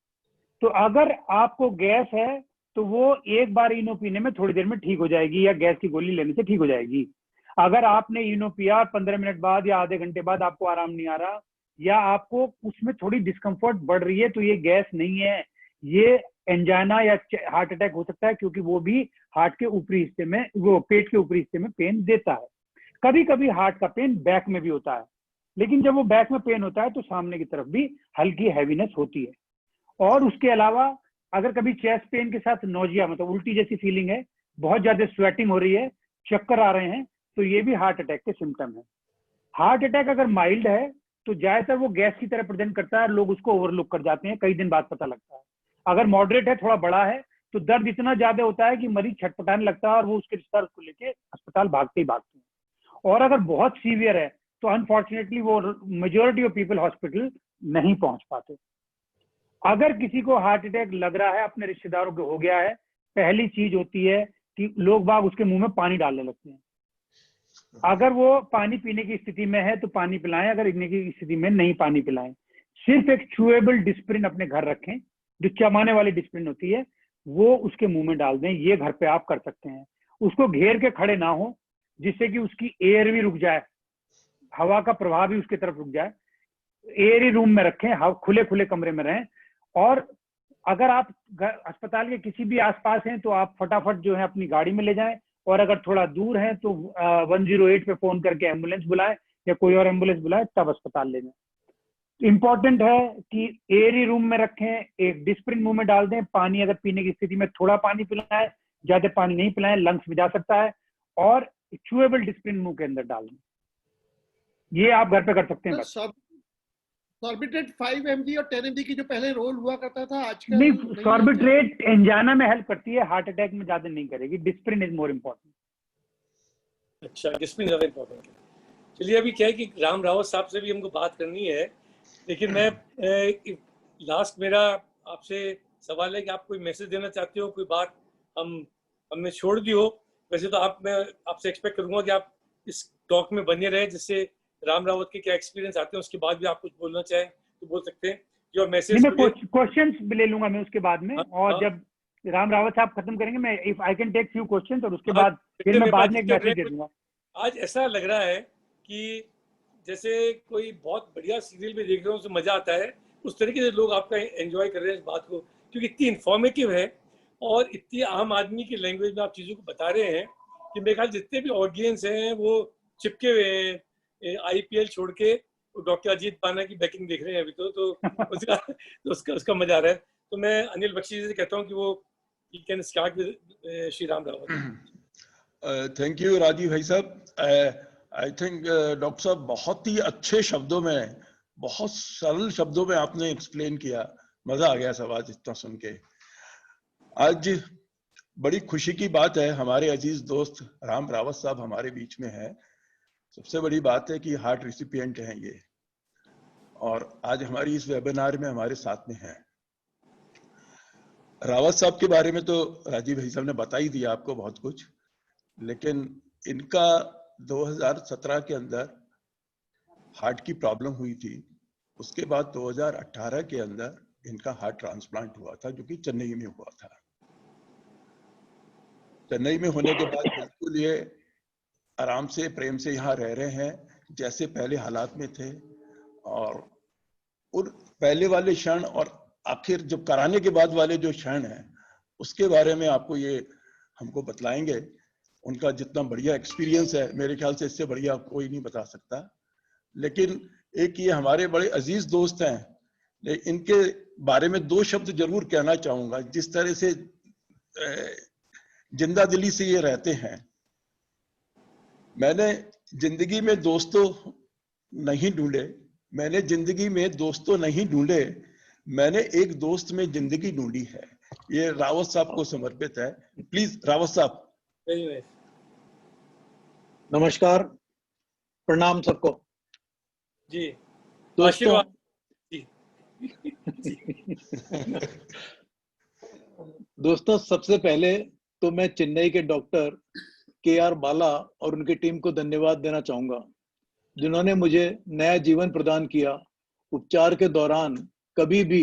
तो अगर आपको गैस है तो वो एक बार इनो पीने में थोड़ी देर में ठीक हो जाएगी या गैस की गोली लेने से ठीक हो जाएगी। अगर आपने इनो पिया 15 मिनट बाद या आधे घंटे बाद आपको आराम नहीं आ रहा या आपको उसमें थोड़ी डिस्कम्फर्ट बढ़ रही है तो ये गैस नहीं है, ये एंजाइना या हार्ट अटैक हो सकता है, क्योंकि वो भी हार्ट के ऊपरी हिस्से में, वो पेट के ऊपरी हिस्से में पेन देता है। कभी कभी हार्ट का पेन बैक में भी होता है, लेकिन जब वो बैक में पेन होता है तो सामने की तरफ भी हल्की हैवीनेस होती है। और उसके अलावा अगर कभी चेस्ट पेन के साथ नोजिया मतलब उल्टी जैसी फीलिंग है, बहुत ज्यादा स्वेटिंग हो रही है, चक्कर आ रहे हैं, तो ये भी हार्ट अटैक के सिम्टम है। हार्ट अटैक अगर माइल्ड है तो ज्यादातर वो गैस की तरह प्रेजेंट करता है, लोग उसको ओवरलुक कर जाते हैं, कई दिन बाद पता लगता है। अगर मॉडरेट है, थोड़ा बड़ा है, तो दर्द इतना ज्यादा होता है कि मरीज छटपटाने लगता है और वो उसके रिश्तेदार उसको लेके अस्पताल भागते ही भागते हैं। और अगर बहुत सीवियर है तो अनफॉर्चुनेटली वो मेजोरिटी ऑफ पीपल हॉस्पिटल नहीं पहुंच पाते। अगर किसी को हार्ट अटैक लग रहा है, अपने रिश्तेदारों को हो गया है, पहली चीज होती है कि लोग बाग उसके मुंह में पानी डालने लगते हैं। अगर वो पानी पीने की स्थिति में है तो पानी पिलाएं, अगर पीने की स्थिति में नहीं पानी पिलाएं। सिर्फ एक चूएबल डिस्प्रिन अपने घर रखें, जो चबाने वाली डिस्प्रिन होती है, वो उसके मुंह में डाल दें। ये घर पे आप कर सकते हैं। उसको घेर के खड़े ना हो, जिससे कि उसकी एयर भी रुक जाए, हवा का प्रवाह भी उसकी तरफ रुक जाए। एयर रूम में रखें, खुले खुले कमरे में रहें। और अगर आप अस्पताल के किसी भी आसपास हैं तो आप फटाफट जो है अपनी गाड़ी में ले जाएं और अगर थोड़ा दूर है तो 108 पे फोन करके एम्बुलेंस बुलाएं या कोई और एम्बुलेंस बुलाएं, तब अस्पताल ले जाएं। इंपॉर्टेंट है कि एयरी रूम में रखें, एक डिस्प्रिन मुंह में डाल दें, पानी अगर पीने की स्थिति में थोड़ा पानी पिलाएं, ज्यादा पानी नहीं पिलाएं, लंग्स में जा सकता है, और चूएबल डिस्प्रिन मुंह के अंदर डाल दें। ये आप घर पे कर सकते हैं। बस सॉर्बिट्रेट 5 mg और 10 mg की जो पहले रोल हुआ करता था, आजकल नहीं, सॉर्बिट्रेट एंजाइना में हेल्प करती है, हार्ट अटैक में ज्यादा नहीं करेगी। Disprin is more important. अच्छा, डिस्प्लिन ज्यादा इम्पोर्टेंट है। चलिए, अभी क्या है कि राम रावत साहब से भी हमको बात करनी है, लेकिन मैं लास्ट मेरा आपसे सवाल है कि आप कोई मैसेज देना चाहते हो, कोई बात हमने छोड़ दी हो। वैसे तो मैं आपसे एक्सपेक्ट करूंगा कि आप इस टॉक में बने रहे, जिससे राम रावत के क्या एक्सपीरियंस आते हैं उसके बाद भी आप कुछ बोलना चाहें तो बोल सकते हैं। Your message. क्वेश्चंस भी ले लूंगा मैं उसके बाद में। और जब राम रावत साहब खत्म करेंगे, मैं if I can take few questions, और उसके बाद फिर मैं बाद में एक मैसेज दे दूंगा। आज ऐसा लग रहा है कि जैसे कोई बहुत बढ़िया सीरियल भी देख रहे हो, उसमें मजा आता है, उस तरीके से लोग आपका एंजॉय कर रहे हैं इस बात को, क्योंकि इतनी इन्फॉर्मेटिव है और इतनी आम आदमी की लैंग्वेज में आप चीज़ों को बता रहे हैं कि मेरे ख्याल जितने भी ऑडियंस हैं वो चिपके हुए हैं IPL छोड़ के डॉक्टर अजीत पाना की बैटिंग देख रहे हैं अभी तो उसका मजा आ रहा है। तो मैं अनिल बख्शी जी से कहता हूँ कि वो you can start with Shri Ram Rawat. Thank you Rajiv भाई साहब। आई थिंक डॉक्टर साहब बहुत ही अच्छे शब्दों में, बहुत सरल शब्दों में आपने एक्सप्लेन किया, मजा आ गया सब आज इतना सुन के। आज बड़ी खुशी की बात है, हमारे अजीज दोस्त राम रावत साहब हमारे बीच में है। सबसे बड़ी बात है कि हार्ट रिसिपिएंट हैं ये, और आज हमारी इस वेबिनार में हमारे साथ में हैं। रावत साहब के बारे में तो राजीव भाई साहब ने बता ही दिया आपको बहुत कुछ, लेकिन इनका 2017 के अंदर हार्ट की प्रॉब्लम हुई थी। उसके बाद 2018 के अंदर इनका हार्ट ट्रांसप्लांट हुआ था, जो कि चेन्नई में हुआ था। चेन्नई में होने के बाद बिल्कुल ये आराम से प्रेम से यहाँ रह रहे हैं जैसे पहले हालात में थे, और उन पहले वाले क्षण और आखिर जब कराने के बाद वाले जो क्षण हैं उसके बारे में आपको ये हमको बतलाएंगे। उनका जितना बढ़िया एक्सपीरियंस है, मेरे ख्याल से इससे बढ़िया कोई नहीं बता सकता। लेकिन एक ये हमारे बड़े अजीज दोस्त हैं, इनके बारे में दो शब्द जरूर कहना चाहूंगा। जिस तरह से जिंदा दिली से ये रहते हैं, मैंने जिंदगी में दोस्तों नहीं ढूंढे, मैंने जिंदगी में दोस्तों नहीं ढूंढे, मैंने एक दोस्त में जिंदगी ढूंढी है। ये रावत साहब को समर्पित है। प्लीज रावत साहब। नमस्कार, प्रणाम सबको जी। दोस्तों। दोस्तों, सबसे पहले तो मैं चेन्नई के डॉक्टर KR बाला और उनकी टीम को धन्यवाद देना चाहूंगा, जिन्होंने मुझे नया जीवन प्रदान किया, उपचार के दौरान कभी भी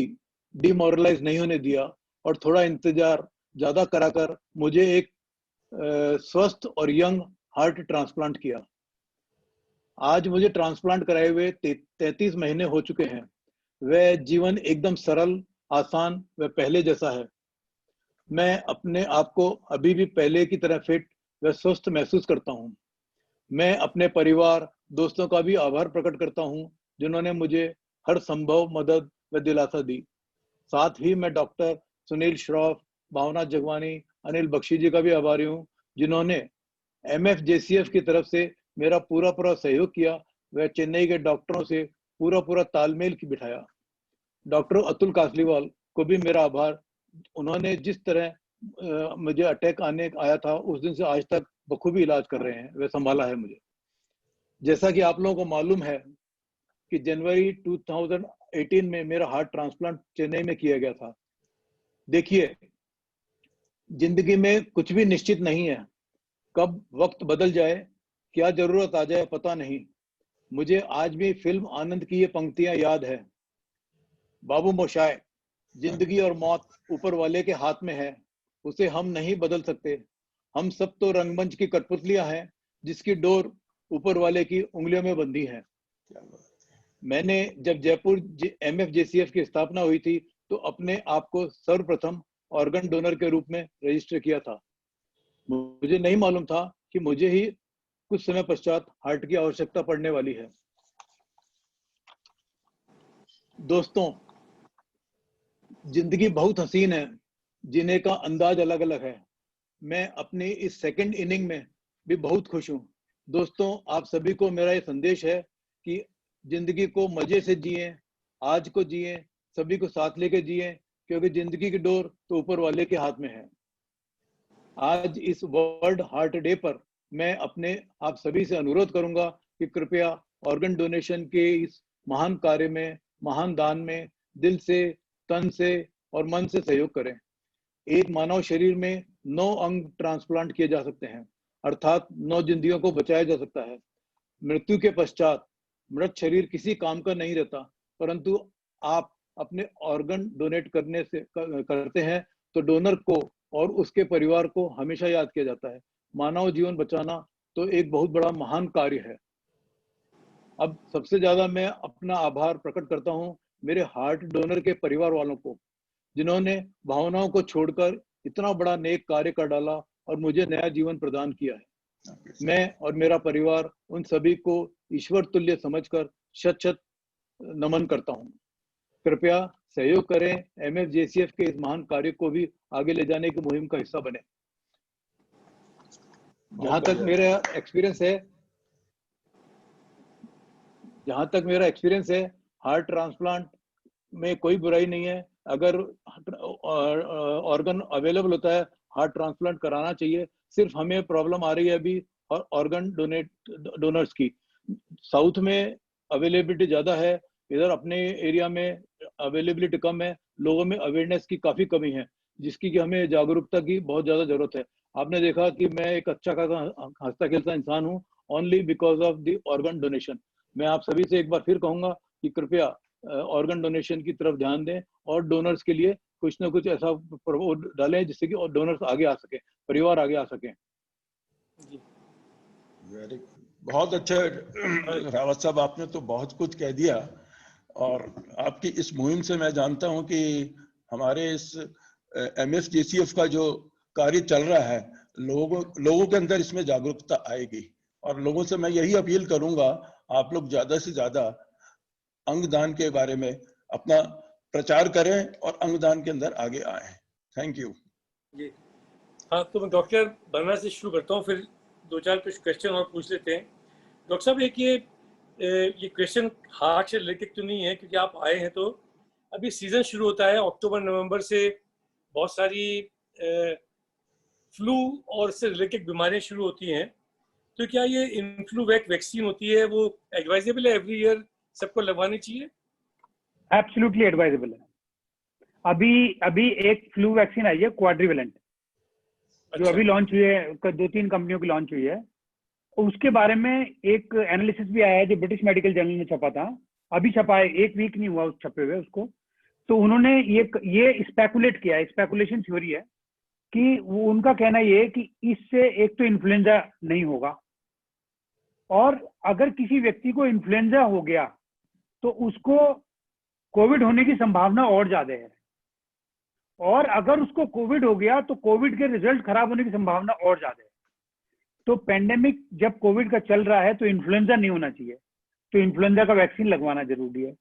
डिमोरलाइज नहीं होने दिया और थोड़ा इंतजार ज्यादा कराकर मुझे एक स्वस्थ और यंग हार्ट ट्रांसप्लांट किया। आज मुझे ट्रांसप्लांट कराए हुए 33 महीने हो चुके हैं। वह जीवन एकदम सरल, आसान व पहले जैसा है। मैं अपने आप को अभी भी पहले की तरह फिट व स्वस्थ महसूस करता हूँ। मैं अपने परिवार, दोस्तों का भी आभार प्रकट करता हूँ, जिन्होंने मुझे हर संभव मदद व दिलासा दी। साथ ही मैं डॉक्टर सुनील श्रॉफ, भावना जगवानी, अनिल बख्शी जी का भी आभारी हूँ, जिन्होंने MFJCF की तरफ से मेरा पूरा सहयोग किया व चेन्नई के डॉक्टरों से पूरा तालमेल की बिठाया। डॉक्टर अतुल कासलीवाल को भी मेरा आभार। उन्होंने जिस तरह मुझे अटैक आया था, उस दिन से आज तक बखूबी इलाज कर रहे हैं, वह संभाला है मुझे। जैसा कि आप लोगों को मालूम है कि जनवरी 2018 में मेरा हार्ट ट्रांसप्लांट चेन्नई में किया गया था। देखिए, जिंदगी में कुछ भी निश्चित नहीं है, कब वक्त बदल जाए, क्या जरूरत आ जाए पता नहीं। मुझे आज भी फिल्म आनंद की ये पंक्तियां याद है। बाबू मोशाय, जिंदगी और मौत ऊपर वाले के हाथ में है, उसे हम नहीं बदल सकते। हम सब तो रंगमंच की कठपुतलियां हैं, जिसकी डोर ऊपर वाले की उंगलियों में बंधी है। मैंने जब जयपुर MFJCF की स्थापना हुई थी, तो अपने आप को सर्वप्रथम ऑर्गन डोनर के रूप में रजिस्टर किया था। मुझे नहीं मालूम था कि मुझे ही कुछ समय पश्चात हार्ट की आवश्यकता पड़ने वाली है। दोस्तों, जिंदगी बहुत हसीन है, जीने का अंदाज अलग अलग है। मैं अपनी इस सेकंड इनिंग में भी बहुत खुश हूँ। दोस्तों, आप सभी को मेरा ये संदेश है कि जिंदगी को मजे से जिए, आज को जिए, सभी को साथ लेके जिए, क्योंकि जिंदगी की डोर तो ऊपर वाले के हाथ में है। आज इस वर्ल्ड हार्ट डे पर मैं अपने आप सभी से अनुरोध करूंगा कि कृपया ऑर्गन डोनेशन के इस महान कार्य में, महान दान में दिल से, तन से और मन से सहयोग करें। एक मानव शरीर में 9 अंग ट्रांसप्लांट किए जा सकते हैं, अर्थात 9 जिंदगियों को बचाया जा सकता है। मृत्यु के पश्चात मृत शरीर किसी काम का नहीं रहता, परंतु आप अपने ऑर्गन डोनेट करते हैं तो डोनर को और उसके परिवार को हमेशा याद किया जाता है। मानव जीवन बचाना तो एक बहुत बड़ा महान कार्य है। अब सबसे ज्यादा मैं अपना आभार प्रकट करता हूँ मेरे हार्ट डोनर के परिवार वालों को, जिन्होंने भावनाओं को छोड़कर इतना बड़ा नेक कार्य कर डाला और मुझे नया जीवन प्रदान किया है। मैं और मेरा परिवार उन सभी को ईश्वर तुल्य समझकर शत शत नमन करता हूँ। कृपया सहयोग करें, MSJCF के इस महान कार्य को भी आगे ले जाने की मुहिम का हिस्सा बने। जहां तक मेरा एक्सपीरियंस है, हार्ट ट्रांसप्लांट में कोई बुराई नहीं है। अगर ऑर्गन अवेलेबल होता है, हार्ट ट्रांसप्लांट कराना चाहिए। सिर्फ हमें प्रॉब्लम आ रही है अभी ऑर्गन डोनर्स की। साउथ में अवेलेबिलिटी ज्यादा है, इधर अपने एरिया में अवेलेबिलिटी कम है। लोगों में अवेयरनेस की काफी कमी है, जिसकी कि हमें जागरूकता की बहुत ज्यादा जरूरत है। आपने देखा कि मैं एक अच्छा खासा हंसता खेलता इंसान हूँ, only because of the organ donation. मैं आप सभी से एक बार फिर कहूंगा कि कृपया ऑर्गन डोनेशन की तरफ ध्यान दें और डोनर्स के लिए कुछ ना कुछ ऐसा डालें जिससे कि डोनर्स आगे आ सके, परिवार आगे आ सके। बहुत अच्छा रावत साहब, आपने तो बहुत कुछ कह दिया। और आपकी इस मुहिम से मैं जानता हूं कि हमारे इस MSJCF का जो कार्य चल रहा है, लोगों के अंदर इसमें जागरूकता आएगी। और लोगों से मैं यही अपील करूंगा, आप लोग ज्यादा से ज्यादा अंगदान के बारे में अपना प्रचार करें और अंगदान के अंदर आगे आए। थैंक यू जी। हाँ, तो मैं डॉक्टर बनना से शुरू करता हूँ, फिर 2-4 कुछ क्वेश्चन और पूछ लेते हैं। डॉक्टर साहब, एक ये क्वेश्चन हार्ट से रिलेटेड तो नहीं है, क्योंकि आप आए हैं तो अभी सीजन शुरू होता है अक्टूबर नवंबर से, बहुत सारी फ्लू और इससे रिलेटेड बीमारियां शुरू होती हैं। तो क्या ये इन्फ्लूवैक वैक्सीन होती है, वो एडवाइजेबल है, एवरी ईयर सबको लगवानी चाहिए? एब्सोल्युटली एडवाइजेबल है। अभी एक फ्लू वैक्सीन आई है क्वाड्रिवेलेंट, जो अभी लॉन्च हुई है, 2-3 कंपनियों की लॉन्च हुई है। उसके बारे में एक एनालिसिस भी आया है जो ब्रिटिश मेडिकल जर्नल में छपा था, अभी छपा है, 1 वीक नहीं हुआ उस छपे हुए उसको। तो उन्होंने ये स्पेकुलेट किया है, स्पेकुलेशन थ्योरी है कि वो, उनका कहना ये है कि इससे एक तो इन्फ्लुएंजा नहीं होगा, और अगर किसी व्यक्ति को इन्फ्लुएंजा हो गया तो उसको कोविड होने की संभावना और ज्यादा है, और अगर उसको कोविड हो गया तो कोविड के रिजल्ट खराब होने की संभावना और ज्यादा है। तो पेंडेमिक जब कोविड का चल रहा है तो इन्फ्लुएंजा नहीं होना चाहिए, तो इन्फ्लुएंजा का वैक्सीन लगवाना जरूरी है।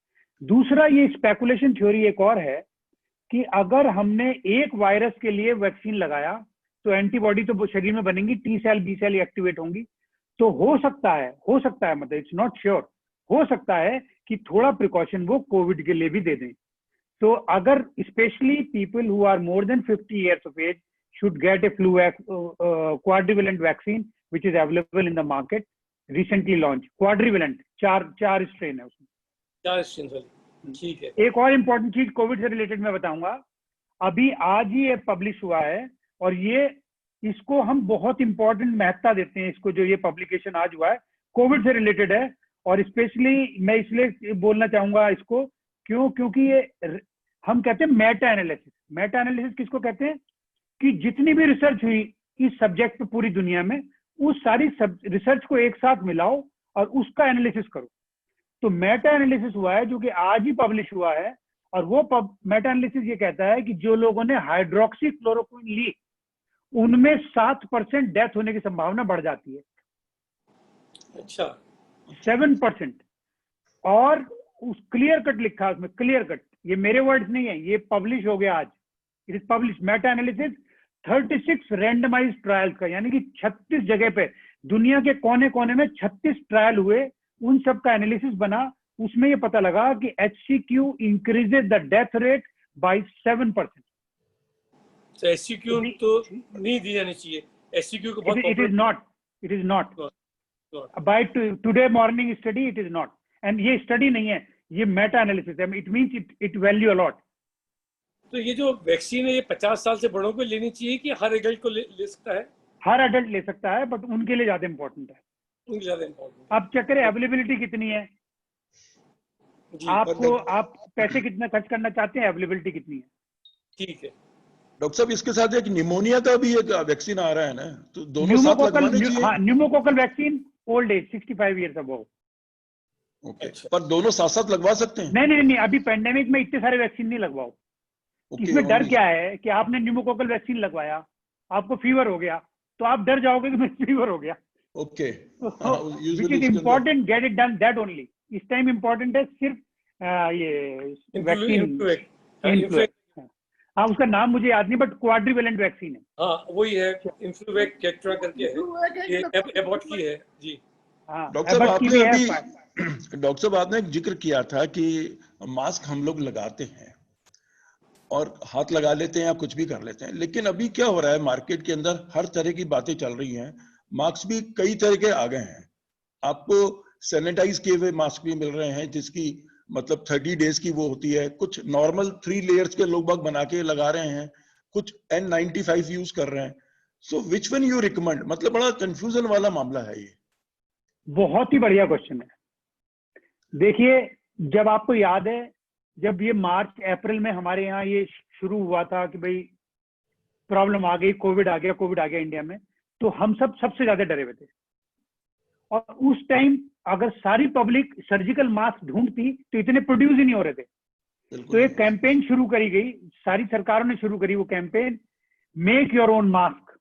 दूसरा, ये स्पेकुलेशन थ्योरी एक और है कि अगर हमने एक वायरस के लिए वैक्सीन लगाया तो एंटीबॉडी तो शरीर में बनेंगी, T cell B cell activate होंगी, तो हो सकता है मतलब इट्स नॉट श्योर, हो सकता है कि थोड़ा प्रिकॉशन वो कोविड के लिए भी दे दें। तो अगर specially people who are more than 50 years of age should get a flu quadrivalent vaccine which is available in the market, recently launched quadrivalent, चार स्ट्रेन है उसमें, 4 स्ट्रेन वाली। ठीक है। एक और इम्पोर्टेंट चीज कोविड से रिलेटेड मैं बताऊंगा, अभी आज ही ये पब्लिश हुआ है, और ये इसको हम बहुत इंपॉर्टेंट महत्ता देते हैं इसको, जो ये पब्लिकेशन आज हुआ है कोविड से रिलेटेड है। और स्पेशली मैं इसलिए बोलना चाहूंगा इसको, क्योंकि ये हम कहते हैं मेटा एनालिसिस। मेटा एनालिसिस किसको कहते हैं? कि जितनी भी रिसर्च हुई इस सब्जेक्ट पे पूरी दुनिया में, उस सारी रिसर्च को एक साथ मिलाओ और उसका एनालिसिस करो। तो मेटा एनालिसिस हुआ है जो कि आज ही पब्लिश हुआ है, और वो मेटा एनालिसिस ये कहता है कि जो लोगों ने हाइड्रोक्सी क्लोरोक्विन ली उनमें 7% डेथ होने की संभावना बढ़ जाती है। अच्छा 7%। और उस क्लियर कट लिखा है उसमें, क्लियर कट, ये मेरे वर्ड्स नहीं है, ये पब्लिश हो गया आज, it is publish, Meta analysis 36 randomise trials का, यानी कि 36 जगह पे दुनिया के कोने कोने में 36 ट्रायल हुए, उन सब का एनालिसिस बना। उसमें ये पता लगा कि HCQ increases the death rate by 7%। तो SCQ तो नहीं दी जानी चाहिए, SCQ को बहुत it is not, it is not Not. By today morning study, it is not. And ये स्टडी नहीं है, ये मेटा एनालिसिस है, it means it value a lot. तो ये जो वैक्सीन है ये 50 साल से बड़ों को लेनी चाहिए कि हर एडल्ट को ले सकता है? हर अडल्ट ले सकता है, बट उनके लिए ज्यादा इंपॉर्टेंट है। उनके ज्यादा इम्पोर्टेंट अब चेक करें अवेलेबिलिटी कितनी है, जी। आपको आप पैसे कितना खर्च करना चाहते हैं, अवेलेबिलिटी कितनी है। ठीक है डॉक्टर साहब इसके साथ एक निमोनिया का भी एक वैक्सीन आ रहा है ना, तो दोनों साथ न्यूमोकोकल, लगवाने चाहिए? हाँ pneumococcal vaccine old age 65 years above. Okay, अच्छा। पर दोनों साथ साथ लगवा सकते हैं? नहीं, अभी पेंडेमिक में इतने सारे वैक्सीन नहीं लगवाओ। ओके, इसमें डर only- क्या है कि आपने न्यूमोकोकल वैक्सीन लगवाया, आपको फीवर हो गया, तो आप डर जाओगे कि मुझे फीवर हो गया। ओके, विच usually इज उसके अंदर- important, get it done that only. इस टाइम इम्पोर्टेंट है सिर्फ ये वैक्सीन, हाँ उसका नाम मुझे याद नहीं, बट क्वाड्रिवेलेंट वैक्सीन है। हाँ वही है, इन्फ्लुवेक केट्रा करके है, ये एबॉट की है जी। हाँ डॉक्टर साहब एबट की आपने भी है। अभी डॉक्टर साहब आपने एक जिक्र किया था कि मास्क हम लोग लगाते हैं और हाथ लगा लेते हैं या कुछ भी कर लेते हैं, लेकिन अभी क्या हो रहा है मार्केट के अंदर हर तरह की बातें चल रही हैं, मास्क भी कई तरह के आ गए हैं। आपको सैनिटाइज किए हुए मास्क भी मिल रहे हैं जिसकी मतलब 30 डेज की वो होती है, कुछ नॉर्मल 3 लेयर्स के लोग बाग बना के लगा रहे हैं, कुछ N95 यूज कर रहे हैं। सो विच वन यू रिकमेंड? मतलब बड़ा कंफ्यूजन वाला मामला है ये। बहुत ही बढ़िया क्वेश्चन है। देखिए, जब आपको याद है, जब ये मार्च अप्रैल में हमारे यहाँ ये शुरू हुआ था कि भाई प्रॉब्लम आ गई, कोविड आ गया इंडिया में, तो हम सब सबसे ज्यादा डरे हुए थे। और उस टाइम अगर सारी पब्लिक सर्जिकल मास्क ढूंढती तो इतने प्रोड्यूस ही नहीं हो रहे थे। तो एक कैंपेन शुरू करी गई, सारी सरकारों ने शुरू करी वो campaign, make your own mask.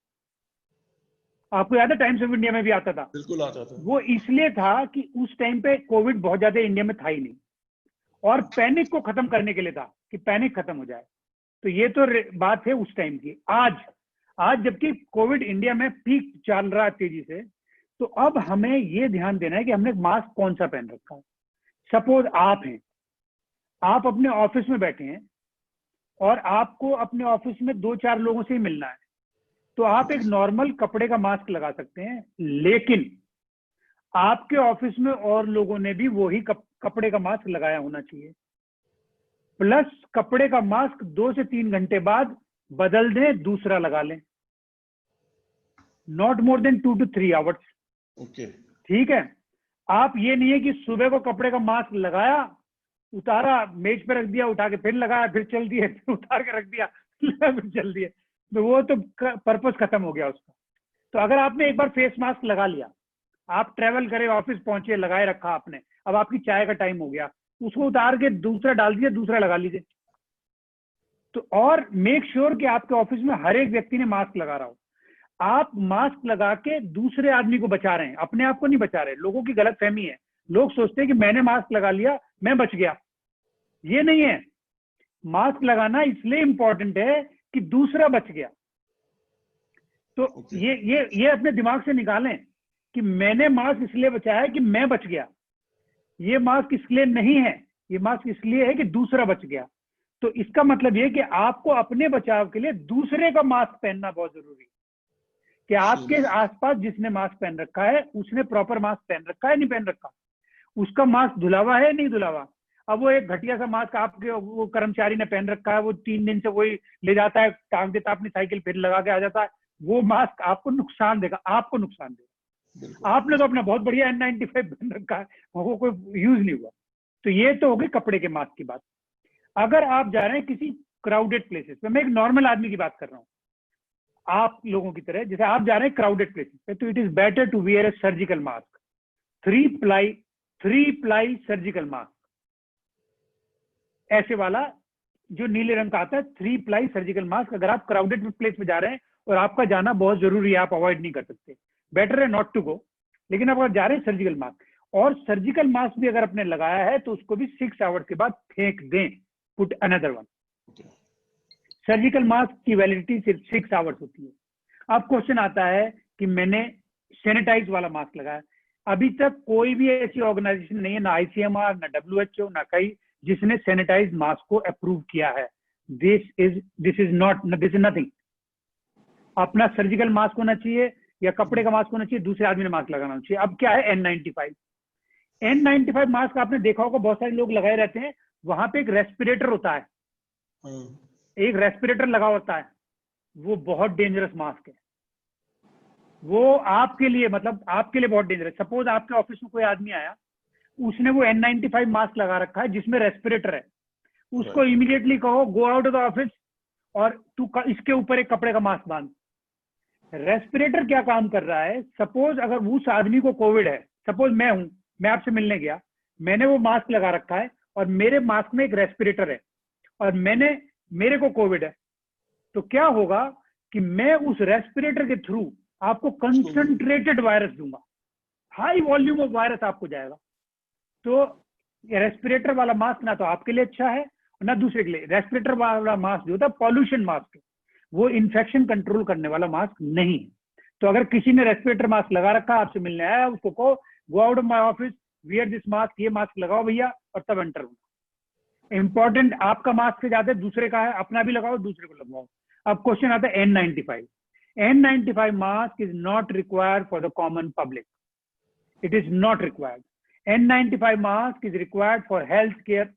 आपको याद है टाइम्स ऑफ इंडिया में भी आता था? बिल्कुल आता था। वो इसलिए था कि उस टाइम पे कोविड बहुत ज्यादा इंडिया में था ही नहीं, और पैनिक को खत्म करने के लिए था कि पैनिक खत्म हो जाए। तो ये तो बात है उस टाइम की। आज जबकि कोविड इंडिया में पीक चल रहा है तेजी से, तो अब हमें ये ध्यान देना है कि हमने मास्क कौन सा पहन रखा है। सपोज आप हैं, आप अपने ऑफिस में बैठे हैं और आपको अपने ऑफिस में 2-4 लोगों से ही मिलना है, तो आप एक नॉर्मल कपड़े का मास्क लगा सकते हैं, लेकिन आपके ऑफिस में और लोगों ने भी वही कपड़े का मास्क लगाया होना चाहिए। प्लस कपड़े का मास्क 2 से 3 घंटे बाद बदल दें, दूसरा लगा लें, not more than 2 to 3 hours. Okay, ठीक है? आप ये नहीं है कि सुबह को कपड़े का मास्क लगाया, उतारा, मेज पे रख दिया, उठा के फिर लगाया, फिर चल दिए, फिर उतार के रख दिया, फिर चल दिए, तो वो तो पर्पस खत्म हो गया उसका। तो अगर आपने एक बार फेस मास्क लगा लिया, आप ट्रेवल करे, ऑफिस पहुंचे, लगाए रखा आपने, अब आपकी चाय का टाइम हो गया, उसको उतार के दूसरा डाल दिया, दूसरा लगा लीजिए। तो और मेक श्योर कि आपके ऑफिस में हर एक व्यक्ति ने मास्क लगा रहा हो। आप मास्क लगा के दूसरे आदमी को बचा रहे हैं, अपने आप को नहीं बचा रहे। लोगों की गलत फहमी है, लोग सोचते हैं कि मैंने मास्क लगा लिया, मैं बच गया। ये नहीं है। मास्क लगाना इसलिए इंपॉर्टेंट है कि दूसरा बच गया। तो ये अपने दिमाग से निकालें कि मैंने मास्क इसलिए बचाया कि मैं बच गया। ये मास्क इसलिए नहीं है, ये मास्क इसलिए है कि दूसरा बच गया। तो इसका मतलब ये कि आपको अपने बचाव के लिए दूसरे का मास्क पहनना बहुत जरूरी है, कि आपके आसपास जिसने मास्क पहन रखा है उसने प्रॉपर मास्क पहन रखा है, नहीं पहन रखा, उसका मास्क धुलावा है, नहीं धुलावा। अब वो एक घटिया सा मास्क आपके वो कर्मचारी ने पहन रखा है, वो 3 दिन से वही ले जाता है, टांग देता अपनी साइकिल, फिर लगा के आ जाता है, वो मास्क आपको नुकसान देगा, आपको नुकसान देगा। आपने तो अपना बहुत बढ़िया N95 पहन रखा है, वो कोई यूज नहीं हुआ। तो ये तो हो गई कपड़े के मास्क की बात। अगर आप जा रहे हैं किसी क्राउडेड प्लेसेस पे, मैं एक नॉर्मल आदमी की बात कर रहा हूँ, आप लोगों की तरह, जैसे आप जा रहे हैं क्राउडेड प्लेसेस पे, तो it is better to wear a surgical mask, 3 ply surgical mask, ऐसे वाला जो नीले रंग का आता है 3 प्लाई सर्जिकल मास्क, अगर आप क्राउडेड प्लेस में जा रहे हैं और आपका जाना बहुत जरूरी है, आप अवॉइड नहीं कर सकते, बेटर है नॉट टू गो। लेकिन अगर जा रहे हैं सर्जिकल मास्क, और सर्जिकल मास्क भी अगर आपने लगाया है तो उसको भी 6 आवर्स के बाद फेंक दें, put another one. Surgical mask की वैलिडिटी सिर्फ 6 आवर्स होती है। अब क्वेश्चन आता है कि मैंने सैनिटाइज वाला मास्क लगाया, अभी तक कोई भी ऐसी ऑर्गेनाइजेशन नहीं है, ना ICMR, ना WHO, ना कहीं, जिसने सैनिटाइज मास्क को अप्रूव किया है। This is nothing. अपना सर्जिकल मास्क होना चाहिए या कपड़े का मास्क होना चाहिए, दूसरे आदमी ने मास्क लगाना चाहिए। अब क्या है N95। N95 मास्क आपने देखा होगा, बहुत सारे लोग लगाए रहते हैं, वहां पे एक रेस्पिरेटर होता है, एक रेस्पिरेटर लगा होता है, वो बहुत डेंजरस मास्क है। वो आपके लिए, मतलब आपके लिए बहुत डेंजरस। सपोज आपके ऑफिस में कोई आदमी आया, उसने वो N95 मास्क लगा रखा है जिसमें रेस्पिरेटर है, उसको इमीडिएटली कहो go out of the office और तू इसके ऊपर एक कपड़े का मास्क बांध। रेस्पिरेटर क्या काम कर रहा है, सपोज अगर उस आदमी को कोविड है, सपोज मैं हूं, मैं आपसे मिलने गया, मैंने वो मास्क लगा रखा है और मेरे मास्क में एक रेस्पिरेटर है और मेरे को कोविड है, तो क्या होगा कि मैं उस रेस्पिरेटर के थ्रू आपको कंसंट्रेटेड वायरस दूंगा, हाई वॉल्यूम ऑफ वायरस आपको जाएगा। तो रेस्पिरेटर वाला मास्क ना तो आपके लिए अच्छा है ना दूसरे के लिए। रेस्पिरेटर वाला मास्क जो होता है पॉल्यूशन मास्क है, वो इन्फेक्शन कंट्रोल करने वाला मास्क नहीं है। तो अगर किसी ने रेस्पिरेटर मास्क लगा रखा, आपसे मिलने आया, उसको कहो go out of my office, wear this mask, ये मास्क लगाओ भैया, और तब एंटर होगा। इंपॉर्टेंट आपका मास्क से ज्यादा दूसरे का है, अपना भी लगाओ, दूसरे को लगवाओ। अब क्वेश्चन आता है N95। N95 mask is not required for the common public. It is not required. N95 mask is required for healthcare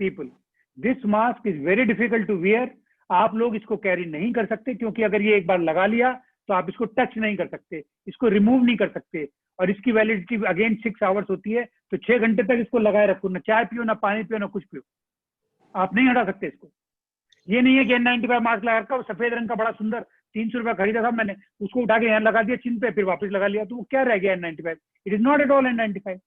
people. This mask is very difficult to wear. आप लोग इसको कैरी नहीं कर सकते, क्योंकि अगर ये एक बार लगा लिया तो आप इसको टच नहीं कर सकते, इसको रिमूव नहीं कर सकते, और इसकी वैलिडिटी अगेन 6 आवर्स होती है। तो 6 घंटे तक इसको लगाए रखो, ना चाय पियो, ना पानी पियो, ना कुछ पियो, आप नहीं हटा सकते इसको। ये नहीं है कि N95 मास्क लगा रखा, सफेद रंग का बड़ा सुंदर 300 रुपया खरीदा था मैंने, उसको उठा के यहाँ लगा दिया चिन पे, फिर वापस लगा लिया, तो वो क्या रह गया N95? It is not at all N95।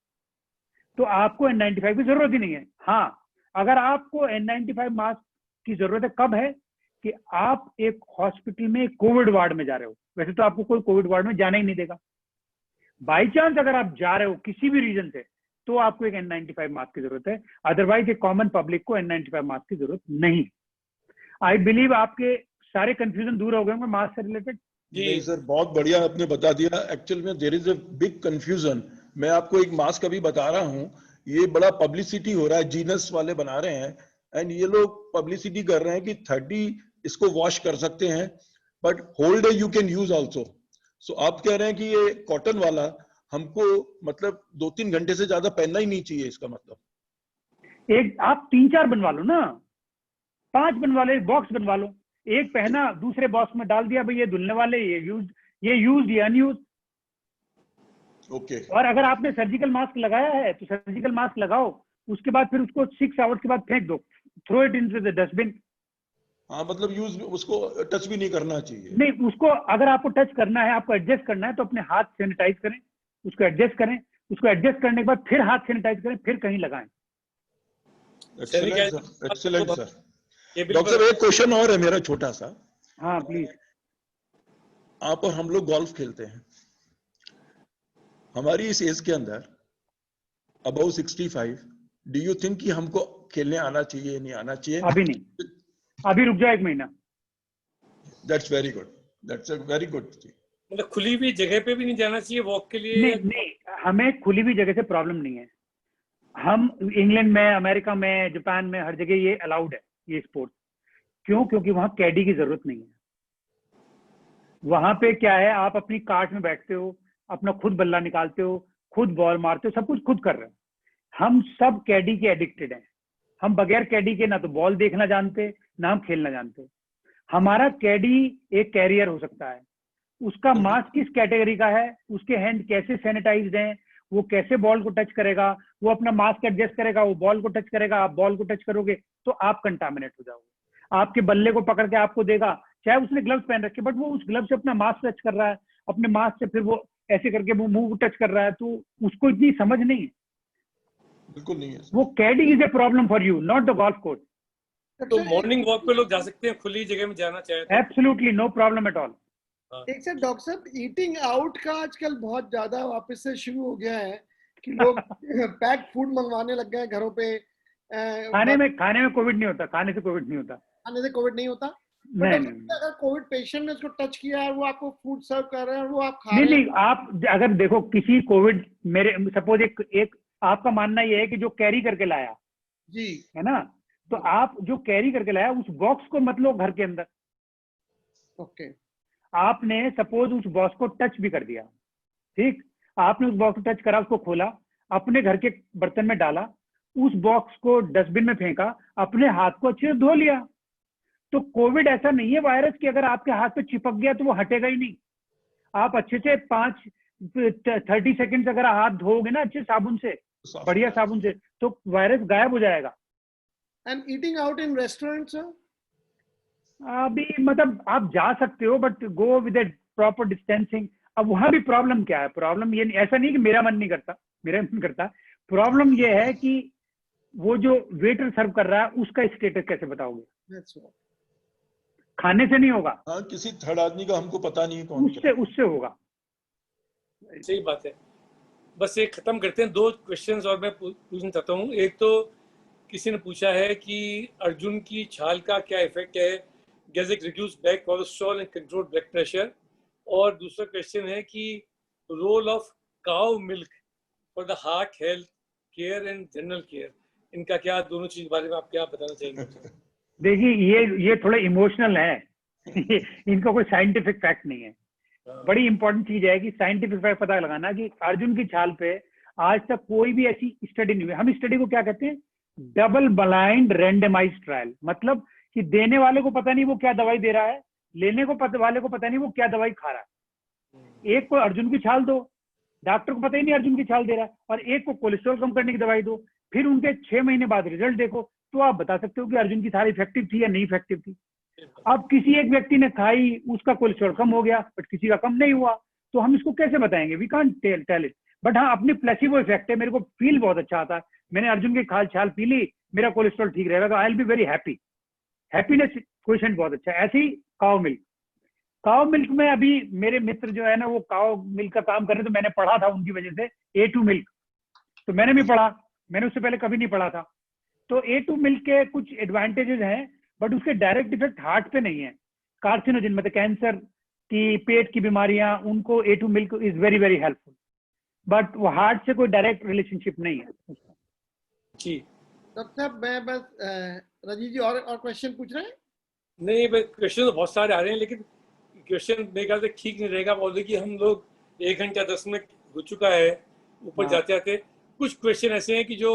तो आपको N95 की जरूरत ही नहीं है। हाँ, अगर आपको N95 मास्क की जरूरत है, कब है कि आप एक हॉस्पिटल में कोविड वार्ड में जा रहे हो। वैसे तो आपको कोई कोविड वार्ड में जाना ही नहीं देगा, बाई चांस अगर आप जा रहे हो किसी भी रीजन से, तो आपको एक N95 मास्क की जरूरत है। अदरवाइज एक कॉमन पब्लिक को N95 मास्क की जरूरत नहीं। आई बिलीव आपके सारे कंफ्यूजन दूर हो गए होंगे मास्क से रिलेटेड। जी सर, बहुत बढ़िया आपने बता दिया। एक्चुअल में there is a big confusion. मैं आपको एक मास्क अभी बता रहा हूँ, ये बड़ा पब्लिसिटी हो रहा है, जीनस वाले बना रहे हैं, एंड ये लोग पब्लिसिटी कर रहे हैं कि 30 इसको वॉश कर सकते हैं, but whole day you can use also. So आप कह रहे हैं कि ये कॉटन वाला हमको मतलब 2-3 घंटे से ज्यादा पहनना ही नहीं चाहिए, इसका मतलब एक आप 3-4 बनवा लो ना, 5 बनवा लो, एक बॉक्स बनवा लो, एक पहना दूसरे बॉक्स में डाल दिया, भाई ये धुलने वाले, ये यूज ये अनयूज। ओके। और अगर आपने सर्जिकल मास्क लगाया है तो सर्जिकल मास्क लगाओ, उसके बाद फिर उसको 6 आवर्स के बाद फेंक दो, throw it into the dustbin. हाँ, मतलब यूज उसको टच भी नहीं करना चाहिए। नहीं, उसको अगर आपको टच करना है, आपको एडजस्ट करना है, तो अपने हाथ सैनिटाइज करें, उसको एडजस्ट करें, उसको एडजस्ट करने के बाद फिर हाथ सैनिटाइज करें, फिर कहीं लगाएं। Excellent sir, excellent sir. Doctor साहब, एक क्वेश्चन और है मेरा छोटा सा। हाँ प्लीज। आप और हम लोग गोल्फ खेलते हैं, हमारी इस एज के अंदर अबव 65, डू यू थिंक कि हमको खेलने आना चाहिए, नहीं आना चाहिए? अभी नहीं, अभी रुक जाओ 1 महीना। That's very good, that's a very good. मतलब खुली हुई जगह पे भी नहीं जाना चाहिए वॉक के लिए? नहीं, हमें खुली हुई जगह से प्रॉब्लम नहीं है। हम इंग्लैंड में, अमेरिका में, जापान में, हर जगह ये अलाउड है ये स्पोर्ट। क्यों? क्योंकि वहां कैडी की जरूरत नहीं है। वहां पे क्या है, आप अपनी कार्ट में बैठते हो, अपना खुद बल्ला निकालते हो, खुद बॉल मारते हो, सब कुछ खुद कर रहे हो। हम सब कैडी के एडिक्टेड हैं। हम बगैर कैडी के ना तो बॉल देखना जानते, ना हम खेलना जानते। हमारा कैडी एक कैरियर हो सकता है, उसका मास्क किस कैटेगरी का है, उसके हैंड कैसे सैनिटाइज्ड हैं, वो कैसे बॉल को टच करेगा, वो अपना मास्क एडजस्ट करेगा, वो बॉल को टच करेगा, आप बॉल को टच करोगे तो आप कंटामिनेट हो जाओगे। आपके बल्ले को पकड़ के आपको देगा, चाहे उसने ग्लव्स पहन रखे, बट वो उस ग्लव से अपना मास्क टच कर रहा है, अपने मास्क से फिर वो ऐसे करके वो मुंह टच कर रहा है, तो उसको इतनी समझ नहीं है। बिल्कुल नहीं है। वो caddie is a problem for you, not the golf course. तो डॉक्टर मॉर्निंग वॉक पे लोग जा सकते हैं, खुली जगह में जाना चाहे तो। Absolutely no problem at all. एक से डॉक्टर साहब, ईटिंग आउट का आजकल बहुत ज्यादा वापस से शुरू हो गया है कि लोग पैक फूड मंगवाने लग गए हैं घरों पे। खाने में कोविड नहीं होता, खाने से कोविड नहीं होता। खाने से कोविड नहीं होता, पर नहीं डॉक्टर नहीं साहब, अगर कोविड पेशेंट ने उसको टच किया है, वो आपको फूड सर्व कर रहे हैं और वो आप खा नहीं रहे हैं। नहीं, आप अगर देखो किसी कोविड, मेरे सपोज एक आपका मानना ये है कि जो कैरी करके लाया जी है ना, तो आप जो कैरी करके लाया उस बॉक्स को मत लो घर के अंदर। ओके, आपने सपोज उस बॉक्स को टच भी कर दिया, ठीक, आपने उस बॉक्स को टच करा, उसको खोला, अपने घर के बर्तन में डाला, उस बॉक्स को डस्टबिन में फेंका, अपने हाथ को अच्छे से धो लिया। तो कोविड ऐसा नहीं है वायरस कि अगर आपके हाथ पे चिपक गया तो वो हटेगा ही नहीं। आप अच्छे से 30 सेकंड अगर हाथ धोओगे ना अच्छे साबुन से, बढ़िया साबुन से, तो वायरस गायब हो जाएगा। And eating out in restaurant sir? अभी मतलब आप जा सकते हो, but go with proper distancing. अब वहां भी प्रॉब्लम क्या है, प्रॉब्लम ये ऐसा नहीं कि मेरा मन नहीं करता, मेरा मन करता, प्रॉब्लम ये है कि वो जो वेटर सर्व कर रहा है उसका स्टेटस कैसे बताओगे? That's right. खाने से नहीं होगा, हाँ, किसी थर्ड आदमी का हमको पता नहीं है कौन उससे होगा। सही बात है। बस एक खत्म करते हैं, 2 क्वेश्चंस और मैं पूछना चाहता हूँ। एक तो किसी ने पूछा है कि अर्जुन की छाल का क्या इफेक्ट है, does it reduce blood cholesterol and control blood pressure. और दूसरा क्वेश्चन है कि role of cow milk for the heart health care and general care, इनका क्या, दोनों चीज के बारे में आप क्या बताना चाहेंगे? देखिए ये थोड़े इमोशनल है इनका कोई साइंटिफिक फैक्ट नहीं है। बड़ी इंपॉर्टेंट चीज है कि साइंटिफिक फैक्ट पता लगाना कि अर्जुन की छाल पे आज तक कोई भी ऐसी स्टडी नहीं हुई। हम स्टडी को क्या कहते हैं? Double blind randomised trial. मतलब कि देने वाले को पता नहीं वो क्या दवाई दे रहा है, लेने को वाले को पता नहीं वो क्या दवाई खा रहा है। एक को अर्जुन की छाल दो, डॉक्टर को पता ही नहीं अर्जुन की छाल दे रहा है, और एक को कोलेस्ट्रॉल कम करने की दवाई दो, फिर उनके 6 महीने बाद रिजल्ट देखो, तो आप बता सकते हो कि अर्जुन की छाल इफेक्टिव थी या नहीं इफेक्टिव थी। अब किसी एक व्यक्ति ने खाई, उसका कोलेस्ट्रॉल कम हो गया, बट किसी का कम नहीं हुआ, तो हम इसको कैसे बताएंगे? We can't tell it. But हाँ, अपनी प्लेसिबो इफेक्ट है, मेरे को फील बहुत अच्छा आता है, मैंने अर्जुन की छाल पी ली, मेरा कोलेस्ट्रॉल ठीक रहेगा, तो I will be very happy. Happiness question बहुत अच्छा है। ऐसे ही काउ मिल्क में अभी मेरे मित्र जो है ना, वो काउ मिल्क का काम कर रहे, तो मैंने पढ़ा था उनकी वजह से A2 मिल्क, तो मैंने भी पढ़ा, मैंने उससे पहले कभी नहीं पढ़ा था। तो A2 मिल्क के कुछ एडवांटेजेस हैं, बट उसके डायरेक्ट इफेक्ट हार्ट पे नहीं है। कार्सिनोजन मतलब कैंसर की, पेट की बीमारियां, उनको A2 milk is very very helpful, but वो हार्ट से कोई डायरेक्ट रिलेशनशिप नहीं है। जी डॉक्टर साहब, मैं बस राजीव जी और क्वेश्चन पूछ रहे हैं? नहीं, क्वेश्चन तो बहुत सारे आ रहे हैं, लेकिन क्वेश्चन मेरे ख्याल से ठीक नहीं रहेगा। बोलते कि हम लोग 1 घंटा 10 मिनट हो चुका है ऊपर जाते जाते। कुछ क्वेश्चन ऐसे हैं कि जो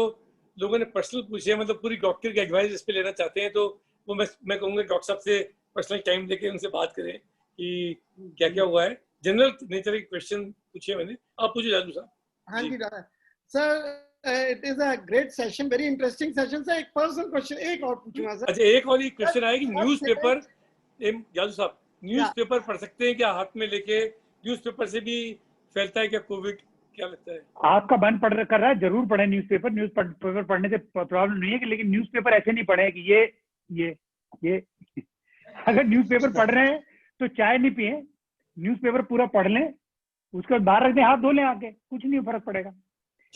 लोगों ने पर्सनल पूछे हैं, मतलब पूरी डॉक्टर की एडवाइस इस पे लेना चाहते हैं, तो वो मैं कहूँगा डॉक्टर साहब से पर्सनल टाइम लेके उनसे बात करें कि क्या क्या हुआ है। जनरल नेचर के क्वेश्चन पूछे मैंने, आप पूछे जादू साहब। हाँ जी doctor sir, it is a great session, very interesting session. Sir एक पर्सनल क्वेश्चन एक और पूछूंगा सर। अच्छा, एक और क्वेश्चन आया कि न्यूज़पेपर, जादू साहब न्यूज़पेपर पढ़ सकते हैं क्या हाथ में लेके? न्यूज़पेपर से भी फैलता है क्या कोविड, क्या लगता है? आपका मन कर रहा है, जरूर पढ़े न्यूज़पेपर। न्यूज़पेपर पढ़ने से प्रॉब्लम नहीं है कि, लेकिन न्यूज़पेपर ऐसे नहीं पढ़े कि ये अगर न्यूज़पेपर पढ़ रहे हैं तो चाय नहीं पिए, न्यूज़पेपर पूरा पढ़ लें, उसके बाद बाहर रख दें, हाथ धो लें आके, कुछ नहीं फर्क पड़ेगा।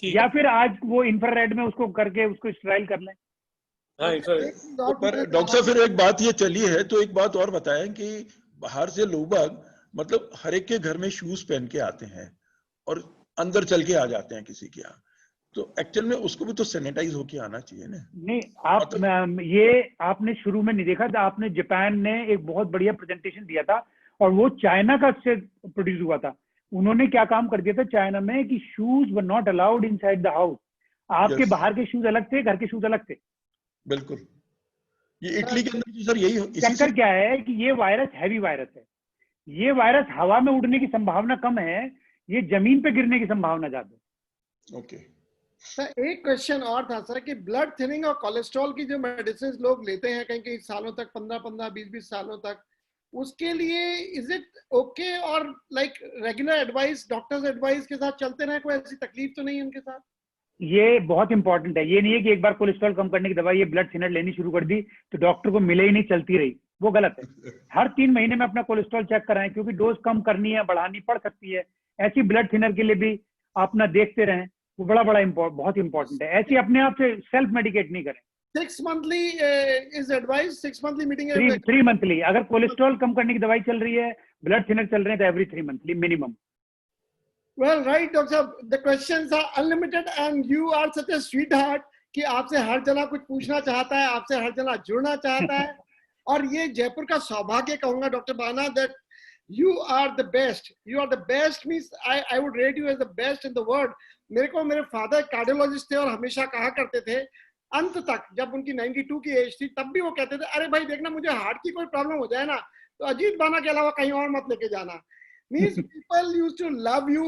या फिर आज वो इंफ्रारेड में उसको करके उसको स्टेराइल कर लें। हाँ, पर डॉक्टर साहब, फिर एक बात ये चली है, तो एक बात और बताएं कि बाहर से लोग मतलब हर एक के घर में शूज पहन के आते हैं और अंदर चल के आ जाते हैं किसी के यहाँ, तो एक्चुअल में उसको भी तो सैनिटाइज होके आना चाहिए ना। नहीं, आप ये आपने शुरू में नहीं देखा था, आपने जापान ने एक बहुत बढ़िया प्रेजेंटेशन दिया था, और वो चाइना का से प्रोड्यूस हुआ था। उन्होंने क्या काम कर दिया था चाइना में कि shoes were not allowed inside the house. आपके बाहर के शूज अलग थे, घर के शूज अलग थे। बिल्कुल, ये इटली के अंदर सर यही चक्कर क्या है कि ये वायरस हैवी वायरस है, ये वायरस हवा में उड़ने की संभावना कम है, ये जमीन पे गिरने की संभावना ज्यादा है। ओके सर, एक क्वेश्चन और था सर कि ब्लड थिनिंग और कोलेस्ट्रॉल की जो मेडिसिन लोग लेते हैं कई सालों तक, 15-15, 20-20 सालों तक, उसके लिए इज इट ओके और like regular advice, doctors advice के साथ चलते रहे, कोई ऐसी तकलीफ तो नहीं उनके साथ? ये बहुत इंपॉर्टेंट है। ये नहीं है कि एक बार कोलेस्ट्रॉल कम करने की दवाई ये ब्लड थिनर लेनी शुरू कर दी तो डॉक्टर को मिले ही नहीं, चलती रही, वो गलत है। हर 3 महीने में अपना कोलेस्ट्रॉल चेक कराएं, क्योंकि डोज कम करनी है, बढ़ानी पड़ सकती है। ऐसी ब्लड थिनर के लिए भी अपना देखते रहें, वो बहुत इंपॉर्टेंट है। ऐसी अपने आप से सेल्फ मेडिकेट नहीं करें। 6 monthly is advised, 6 monthly meeting. 3 monthly, अगर कोलेस्ट्रॉल कम करने की दवाई चल रही है, ब्लड थिनर चल रहे हैं, तो every 3 monthly minimum. Well, right, Dr. Sahab, the questions are unlimited and you are such a sweetheart कि आपसे हर जना कुछ पूछना चाहता है, आपसे हर जना जुड़ना चाहता है। और ये जयपुर का सौभाग्य कहूंगा डॉक्टर बाना, that you are the best. You are the best means I would rate you as the best in the world. मेरे फादर कार्डियोलॉजिस्ट थे और हमेशा कहा करते थे, अंत तक जब उनकी 92 की एज थी तब भी वो कहते थे, अरे भाई देखना मुझे हार्ट की कोई प्रॉब्लम हो जाए ना तो अजीत बाना के अलावा कहीं और मत लेके जाना। Means people used to love you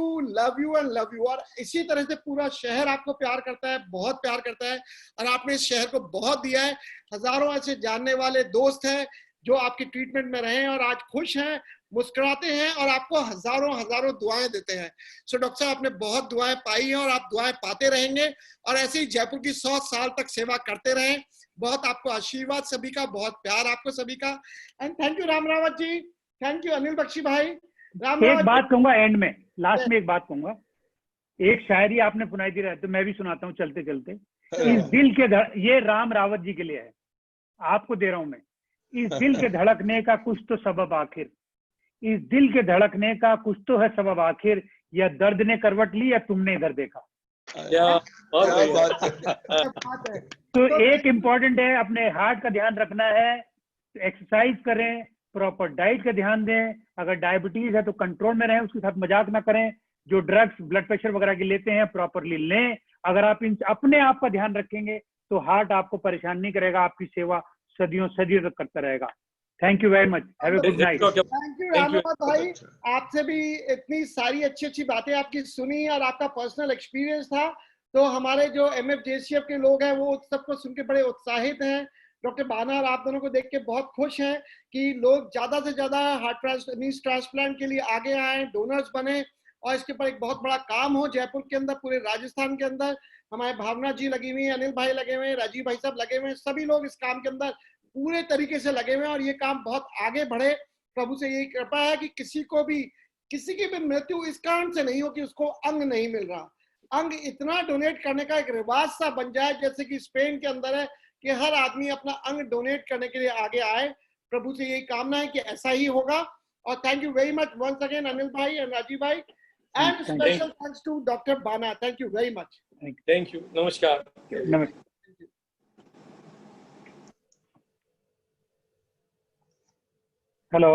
and love you। और इसी तरह से पूरा शहर आपको प्यार करता है, बहुत प्यार करता है, और आपने इस शहर को बहुत दिया है। हजारों ऐसे जानने वाले दोस्त हैं जो आपकी ट्रीटमेंट में रहे हैं और आज खुश हैं, मुस्कुराते हैं और आपको हजारों दुआएं देते हैं। सो डॉक्टर साहब, आपने बहुत दुआएं पाई हैं और आप दुआएं पाते रहेंगे और ऐसे ही जयपुर की 100 साल तक सेवा करते रहें। बहुत आपको आशीर्वाद सभी का, बहुत प्यार आपको सभी का। And thank you Ram Rawat ji, thank you Anil Bakshi भाई। एक बात कहूंगा एंड में, लास्ट में एक बात कहूंगा। एक शायरी आपने सुनाई थी, तो मैं भी सुनाता हूँ चलते चलते। इस दिल के ये राम रावत जी के लिए है, आपको दे रहा हूं मैं। इस दिल के धड़कने का कुछ तो सबब आखिर, इस दिल के धड़कने का कुछ तो है सबब आखिर, या दर्द ने करवट ली या तुमने इधर देखा। तो एक इम्पोर्टेंट है, अपने हार्ट का ध्यान रखना है, एक्सरसाइज करें, प्रॉपर डाइट का ध्यान दें। अगर डायबिटीज है तो कंट्रोल में रहें, उसके साथ मजाक ना करें। जो ड्रग्स ब्लड प्रेशर वगैरह की लेते हैं प्रॉपरली लें। अगर आप अपने आप का ध्यान रखेंगे तो हार्ट आपको परेशान नहीं करेगा, आपकी सेवा सदियों तक करता रहेगा। Thank you very much, have a good night. Thank you Ramnath भाई, आपसे भी इतनी सारी अच्छी बातें आपकी सुनी और आपका पर्सनल एक्सपीरियंस था, तो हमारे जो MFJCF के लोग हैं वो सबको सुन के बड़े उत्साहित हैं। डॉक्टर बाना और आप दोनों को देख के बहुत खुश हैं कि लोग ज्यादा से ज्यादा हार्ट ट्रांसप्लांट के लिए आगे आए, डोनर्स बने और इसके ऊपर एक बहुत बड़ा काम हो जयपुर के अंदर, पूरे राजस्थान के अंदर। हमारे भावना जी लगी हुई है, अनिल भाई लगे हुए हैं, राजीव भाई साहब लगे हुए हैं, सभी लोग इस काम के अंदर पूरे तरीके से लगे हुए हैं और ये काम बहुत आगे बढ़े। प्रभु से यही कृपा है कि किसी की भी मृत्यु इस कारण से नहीं हो कि उसको अंग नहीं मिल रहा। अंग इतना डोनेट करने का एक रिवाज सा बन जाए, जैसे कि स्पेन के अंदर है कि हर आदमी अपना अंग डोनेट करने के लिए आगे आए। प्रभु से यही कामना है कि ऐसा ही होगा। और thank you very much once again Anil भाई एंड राजीव भाई, and special thanks to doctor Bana. Thank you very much. Thank you, नमस्कार। हेलो।